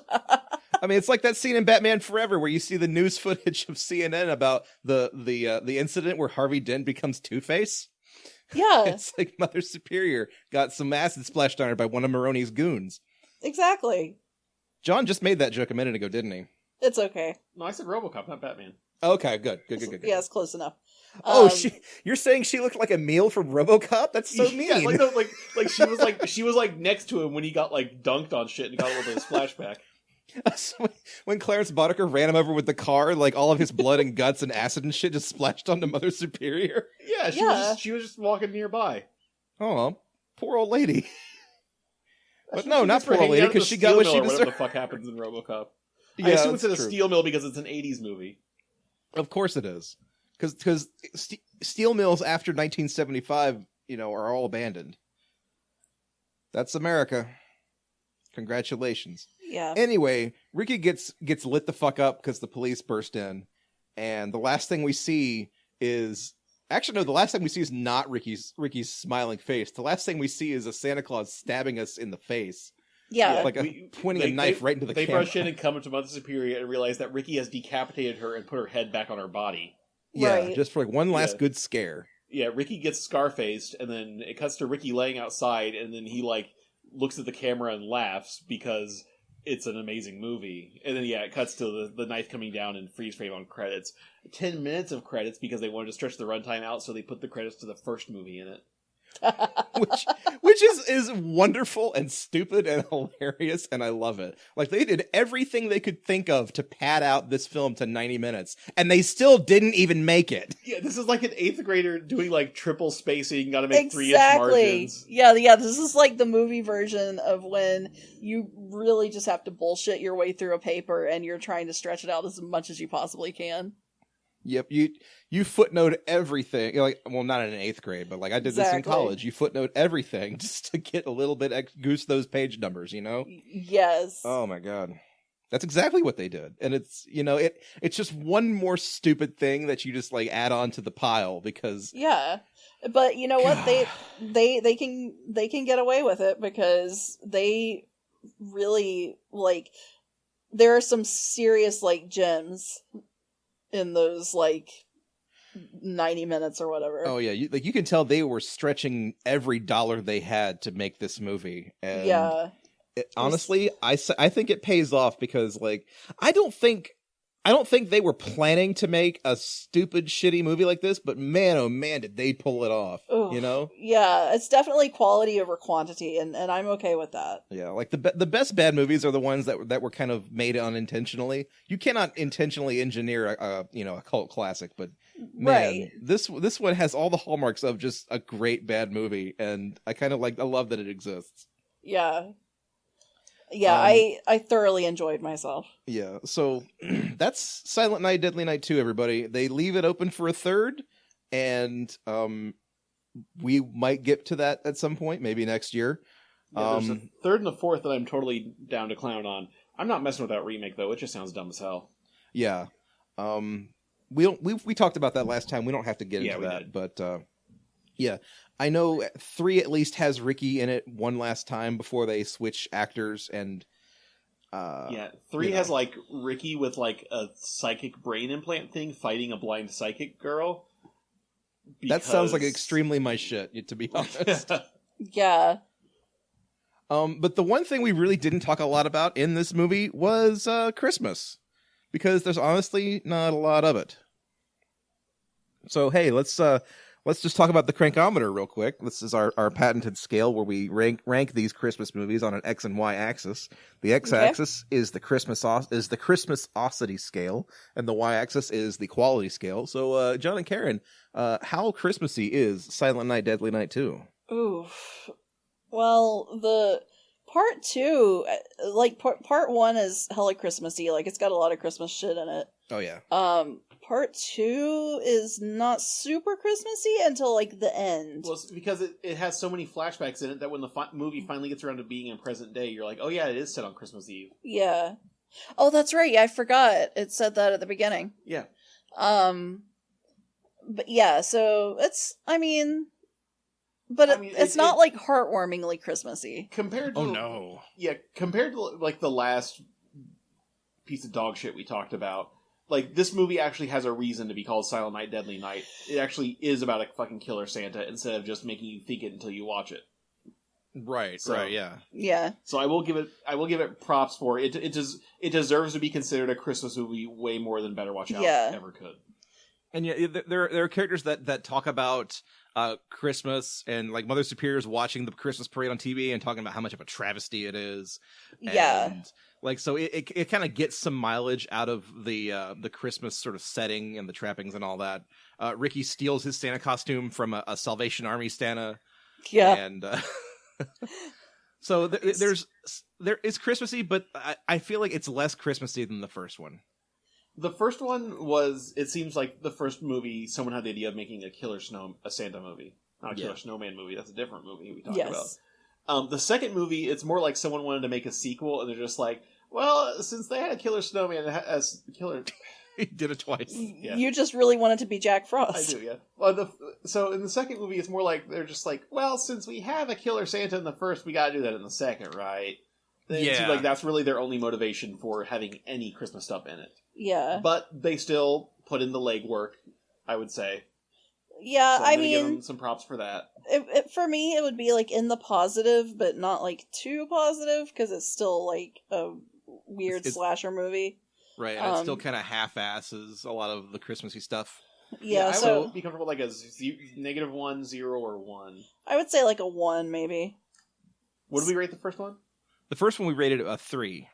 I mean, it's like that scene in Batman Forever where you see the news footage of CNN about the incident where Harvey Dent becomes Two-Face. yeah, It's like Mother Superior got some acid splashed on her by one of Maroney's goons. exactly. John just made that joke a minute ago, didn't he? It's okay. No, I said RoboCop, not Batman. Okay, good. Yeah, it's close enough. Oh, you're saying she looked like Emile from RoboCop? That's so mean. Yeah, like she was like next to him when he got like dunked on shit and got a little bit of splashback. So when Clarence Boddicker ran him over with the car, like all of his blood and guts and acid and shit just splashed onto Mother Superior. Yeah, she was just walking nearby. Oh, well, poor old lady. But That's no, what not she poor gets for old lady, hanging out at because the she got what steel she mill or whatever the deserved. fuck happens in RoboCop. I Yeah, assume that's it's in a true. steel mill because it's an 80s movie. Of course it is. Because steel mills after 1975, are all abandoned. That's America. Congratulations. Yeah. Anyway, Ricky gets lit the fuck up because the police burst in, and the last thing we see is the last thing we see is not Ricky's smiling face. The last thing we see is a Santa Claus stabbing us in the face, Yeah. like pointing a knife right into the They camera. rush in and come up to Mother Superior and realize that Ricky has decapitated her and put her head back on her body. Yeah, Right. just for like one last Yeah. good scare. Ricky gets Scarfaced, and then it cuts to Ricky laying outside, and then he like looks at the camera and laughs because it's an amazing movie. And then it cuts to the knife coming down and freeze frame on credits. 10 minutes of credits because they wanted to stretch the runtime out, so they put the credits to the first movie in it. which is wonderful and stupid and hilarious, and I love it. Like, they did everything they could think of to pad out this film to 90 minutes, and they still didn't even make it. Yeah, this is like an 8th grader doing like triple spacing, gotta make 3-inch margins. Yeah, this is like the movie version of when you really just have to bullshit your way through a paper and you're trying to stretch it out as much as you possibly can. Yep, you footnote everything. Like, well, not in 8th grade, but like I did this in college. You footnote everything just to get a little bit goose those page numbers, you know? Yes. Oh my god, that's exactly what they did, and it's it's just one more stupid thing that you just like add on to the pile because but you know what, they can get away with it because they really like there are some serious like gems in those like 90 minutes or whatever. Oh yeah, you can tell they were stretching every dollar they had to make this movie. And honestly, I think it pays off because like I don't think they were planning to make a stupid shitty movie like this, but man oh man did they pull it off. Oof. You know? Yeah, it's definitely quality over quantity, and I'm okay with that. Yeah, like the best bad movies are the ones that were kind of made unintentionally. You cannot intentionally engineer a cult classic, but man, this one has all the hallmarks of just a great bad movie, and I love that it exists. Yeah. Yeah, I thoroughly enjoyed myself. Yeah, so that's Silent Night, Deadly Night 2, everybody. They leave it open for a third, and we might get to that at some point, maybe next year. Yeah, there's a third and a fourth that I'm totally down to clown on. I'm not messing with that remake, though. It just sounds dumb as hell. Yeah. We talked about that last time. We don't have to get into that, but yeah. I know 3 at least has Ricky in it one last time before they switch actors, and 3 has like Ricky with like a psychic brain implant thing fighting a blind psychic girl. That sounds like extremely my shit, to be honest. Yeah. But the one thing we really didn't talk a lot about in this movie was Christmas, because there's honestly not a lot of it. So hey, let's just talk about the crankometer real quick. This is our patented scale where we rank these Christmas movies on an X and Y axis. The X axis is the Christmasosity scale, and the Y axis is the quality scale. So, John and Karen, how Christmassy is Silent Night, Deadly Night 2? Ooh, well, the part 2, like part 1 is hella Christmassy. Like it's got a lot of Christmas shit in it. Oh yeah. Part 2 is not super Christmassy until like the end. Well, it's because it has so many flashbacks in it that when the movie finally gets around to being in present day, you're like, oh yeah, it is set on Christmas Eve. Yeah. Oh, that's right. Yeah, I forgot. It said that at the beginning. Yeah. But yeah, so it's it's not like heartwarmingly Christmassy. Compared to compared to like the last piece of dog shit we talked about. Like, this movie actually has a reason to be called Silent Night, Deadly Night. It actually is about a fucking killer Santa instead of just making you think it until you watch it. Right, yeah. Yeah. So I will give it props for it. It deserves to be considered a Christmas movie way more than Better Watch Out ever could. And yeah, there are characters that talk about Christmas, and like Mother Superior's watching the Christmas parade on TV and talking about how much of a travesty it is. And like, so it kind of gets some mileage out of the Christmas sort of setting and the trappings and all that. Ricky steals his Santa costume from a Salvation Army Santa. Yeah. And so there is Christmassy, but I feel like it's less Christmassy than the first one. The first one it seems like the first movie, someone had the idea of making a Santa movie. Not a killer snowman movie. That's a different movie we talked about. The second movie, it's more like someone wanted to make a sequel, and they're just like, well, since they had a killer snowman as killer... He did it twice. Yeah. You just really wanted to be Jack Frost. I do, yeah. Well, so in the second movie, it's more like they're just like, well, since we have a killer Santa in the first, we gotta do that in the second, right? It seems like that's really their only motivation for having any Christmas stuff in it. Yeah. But they still put in the legwork, I would say. Yeah, So I I'm gonna give mean, him some props for that. for me, it would be like in the positive, but not like too positive because it's still like a weird It's- slasher movie. Right, and it still kind of half-asses a lot of the Christmassy stuff. Yeah, I so would be comfortable like a -1, 0, or 1. I would say like a 1 maybe. What did we rate the first one? The first one we rated a 3.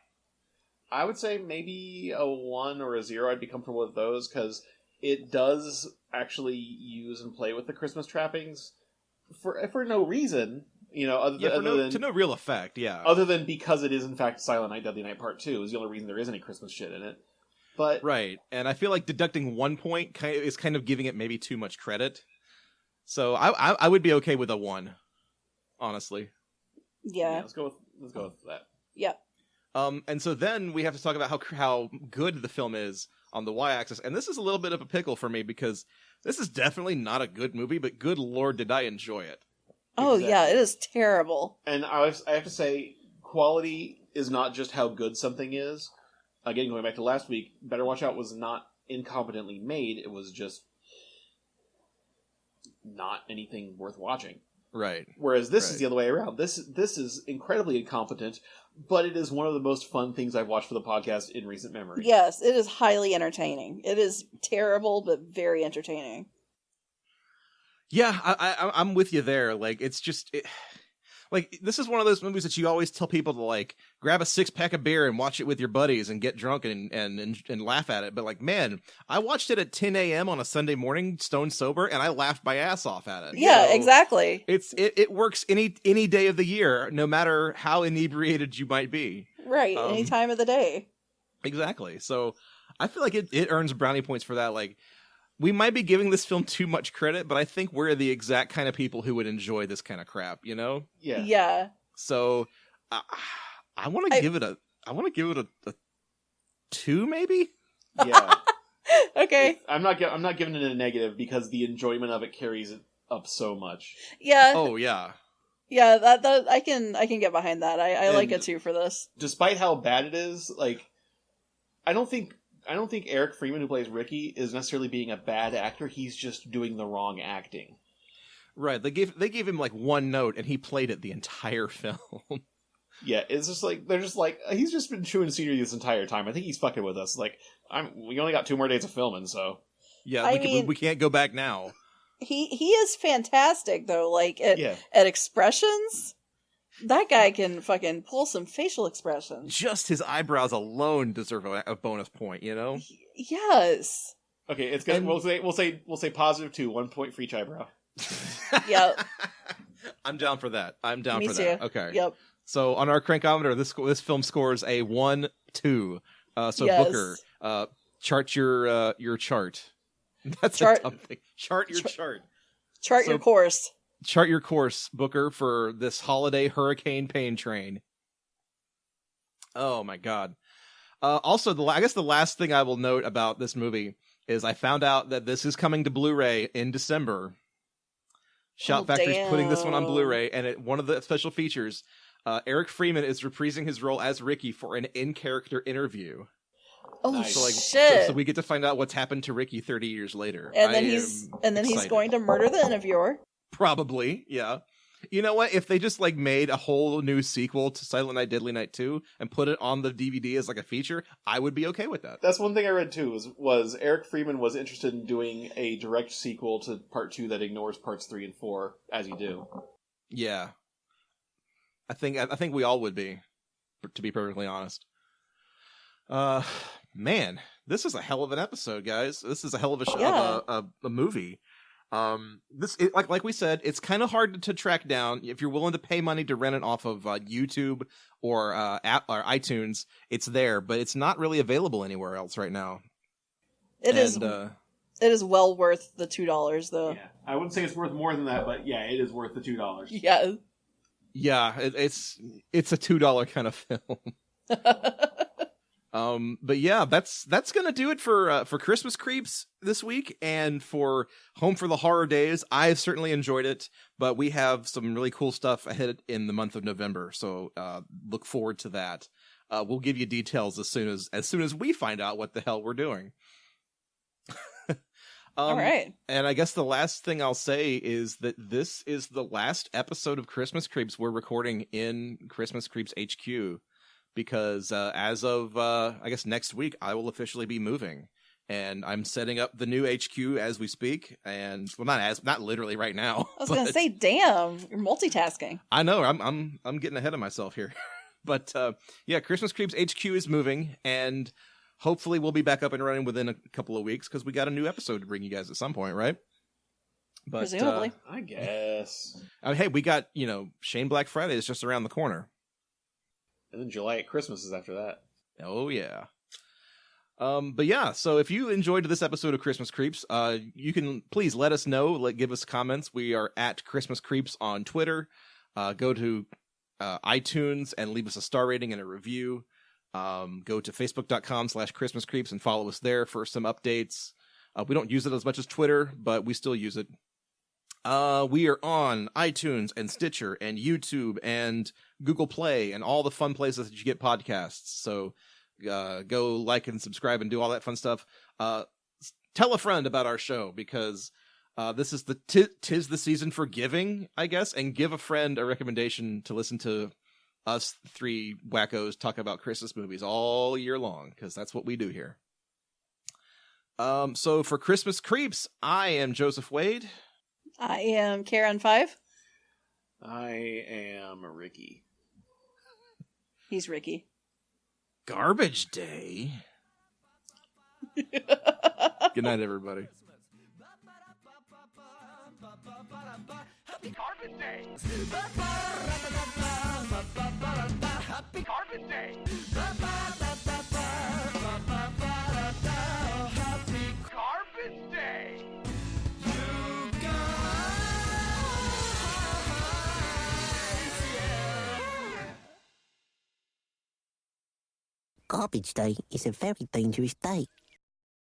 I would say maybe a 1 or a 0. I'd be comfortable with those because it does actually use and play with the Christmas trappings for no reason, other than to no real effect, yeah. other than because it is in fact Silent Night, Deadly Night Part 2 is the only reason there is any Christmas shit in it. But Right, and I feel like deducting 1 point is kind of giving it maybe too much credit. So I would be okay with a 1, honestly. Yeah. let's go with that. Yeah. And so then we have to talk about how good the film is on the y-axis, and this is a little bit of a pickle for me because this is definitely not a good movie, but good lord did I enjoy it. Oh Exactly. yeah, it is terrible. And I have to say, quality is not just how good something is. Again, going back to last week, Better Watch Out was not incompetently made. It was just not anything worth watching. Right. Whereas this is Right. the other way around. This is incredibly incompetent, but it is one of the most fun things I've watched for the podcast in recent memory. Yes, it is highly entertaining. It is terrible, but very entertaining. Yeah, I'm with you there. Like, it's just... Like, this is one of those movies that you always tell people to, like, grab a 6-pack of beer and watch it with your buddies and get drunk and laugh at it. But, like, man, I watched it at 10 a.m. on a Sunday morning, stone sober, and I laughed my ass off at it. Yeah, So exactly. It works any day of the year, no matter how inebriated you might be. Right, any time of the day. Exactly. So I feel like it earns brownie points for that. Like, we might be giving this film too much credit, but I think we're the exact kind of people who would enjoy this kind of crap, you know? Yeah. Yeah. So I want to give it a 2 maybe? Yeah. Okay. I'm not giving it a negative because the enjoyment of it carries it up so much. Yeah. Oh yeah. Yeah, that I can get behind that. I like And- it too for this. Despite how bad it is, like I don't think Eric Freeman, who plays Ricky, is necessarily being a bad actor. He's just doing the wrong acting. Right. They gave him like one note and he played it the entire film. Yeah, it's just like they're just like he's just been chewing scenery this entire time. I think he's fucking with us. Like we only got 2 more days of filming, so Yeah, we can't go back now. He is fantastic though. Like at expressions, that guy can fucking pull some facial expressions. Just his eyebrows alone deserve a bonus point, you know? Yes. okay, it's good. We'll say positive 2, 1 point for each eyebrow. Yep. I'm down for that. I'm down Me for too. that. Okay. Yep. So on our crankometer, this film scores a 1-2. So Yes. Booker, chart your chart. That's Chart- a dumb thing. Chart your chart. Chart So- your course. Chart your course, Booker, for this holiday hurricane pain train. Oh my god. Also, I guess the last thing I will note about this movie is I found out that this is coming to Blu-ray in December. Shout Factory's putting this one on damn. Blu-ray, and one of the special features, Eric Freeman is reprising his role as Ricky for an in-character interview. Oh Nice. shit! So we get to find out what's happened to Ricky 30 years later. and then I he's am he's excited. going to murder the interviewer. Probably, yeah. You know what? If they just like made a whole new sequel to Silent Night, Deadly Night 2 and put it on the DVD as like a feature, I would be okay with that. That's one thing I read too. Was Eric Freeman was interested in doing a direct sequel to Part 2 that ignores Parts 3 and 4, as you do. Yeah, I think we all would be, to be perfectly honest. Man, this is a hell of an episode, guys. This is a hell of a show, Yeah. a movie. Like we said, it's kind of hard to track down. If you're willing to pay money to rent it off of YouTube or app or iTunes, it's there, but it's not really available anywhere else right now. It is well worth the $2 though. Yeah, I wouldn't say it's worth more than that, but yeah, it is worth the $2. Yeah. Yeah, it's a $2 kind of film. But yeah, that's gonna do it for Christmas Creeps this week, and for Home for the Horror Days. I've certainly enjoyed it, but we have some really cool stuff ahead in the month of November, so look forward to that. We'll give you details as soon as we find out what the hell we're doing. All right. And I guess the last thing I'll say is that this is the last episode of Christmas Creeps we're recording in Christmas Creeps HQ, because as of I guess next week I will officially be moving, and I'm setting up the new HQ as we speak. And well, not literally right now. I was gonna say, damn, you're multitasking. I know I'm getting ahead of myself here, but yeah, Christmas Creeps HQ is moving, and hopefully we'll be back up and running within a couple of weeks, because we got a new episode to bring you guys at some point, right? But, Presumably. I guess. Hey, we got, Shane Black Friday is just around the corner. And then July at Christmas is after that. Oh, yeah. But yeah, so if you enjoyed this episode of Christmas Creeps, you can please let us know, give us comments. We are at Christmas Creeps on Twitter. Go to iTunes and leave us a star rating and a review. Go to facebook.com/Christmas Creeps and follow us there for some updates. We don't use it as much as Twitter, but we still use it. We are on iTunes and Stitcher and YouTube and Google Play and all the fun places that you get podcasts. So go like and subscribe and do all that fun stuff. Tell a friend about our show, because this is tis the season for giving, I guess, and give a friend a recommendation to listen to us three wackos talk about Christmas movies all year long, because that's what we do here. So for Christmas Creeps, I am Joseph Wade. I am Karen 5. I am Ricky. He's Ricky. Garbage Day. Good night, everybody. Happy Garbage Day! Happy Garbage Day! Happy Garbage Day! You guys, yeah. Garbage day is a very dangerous day.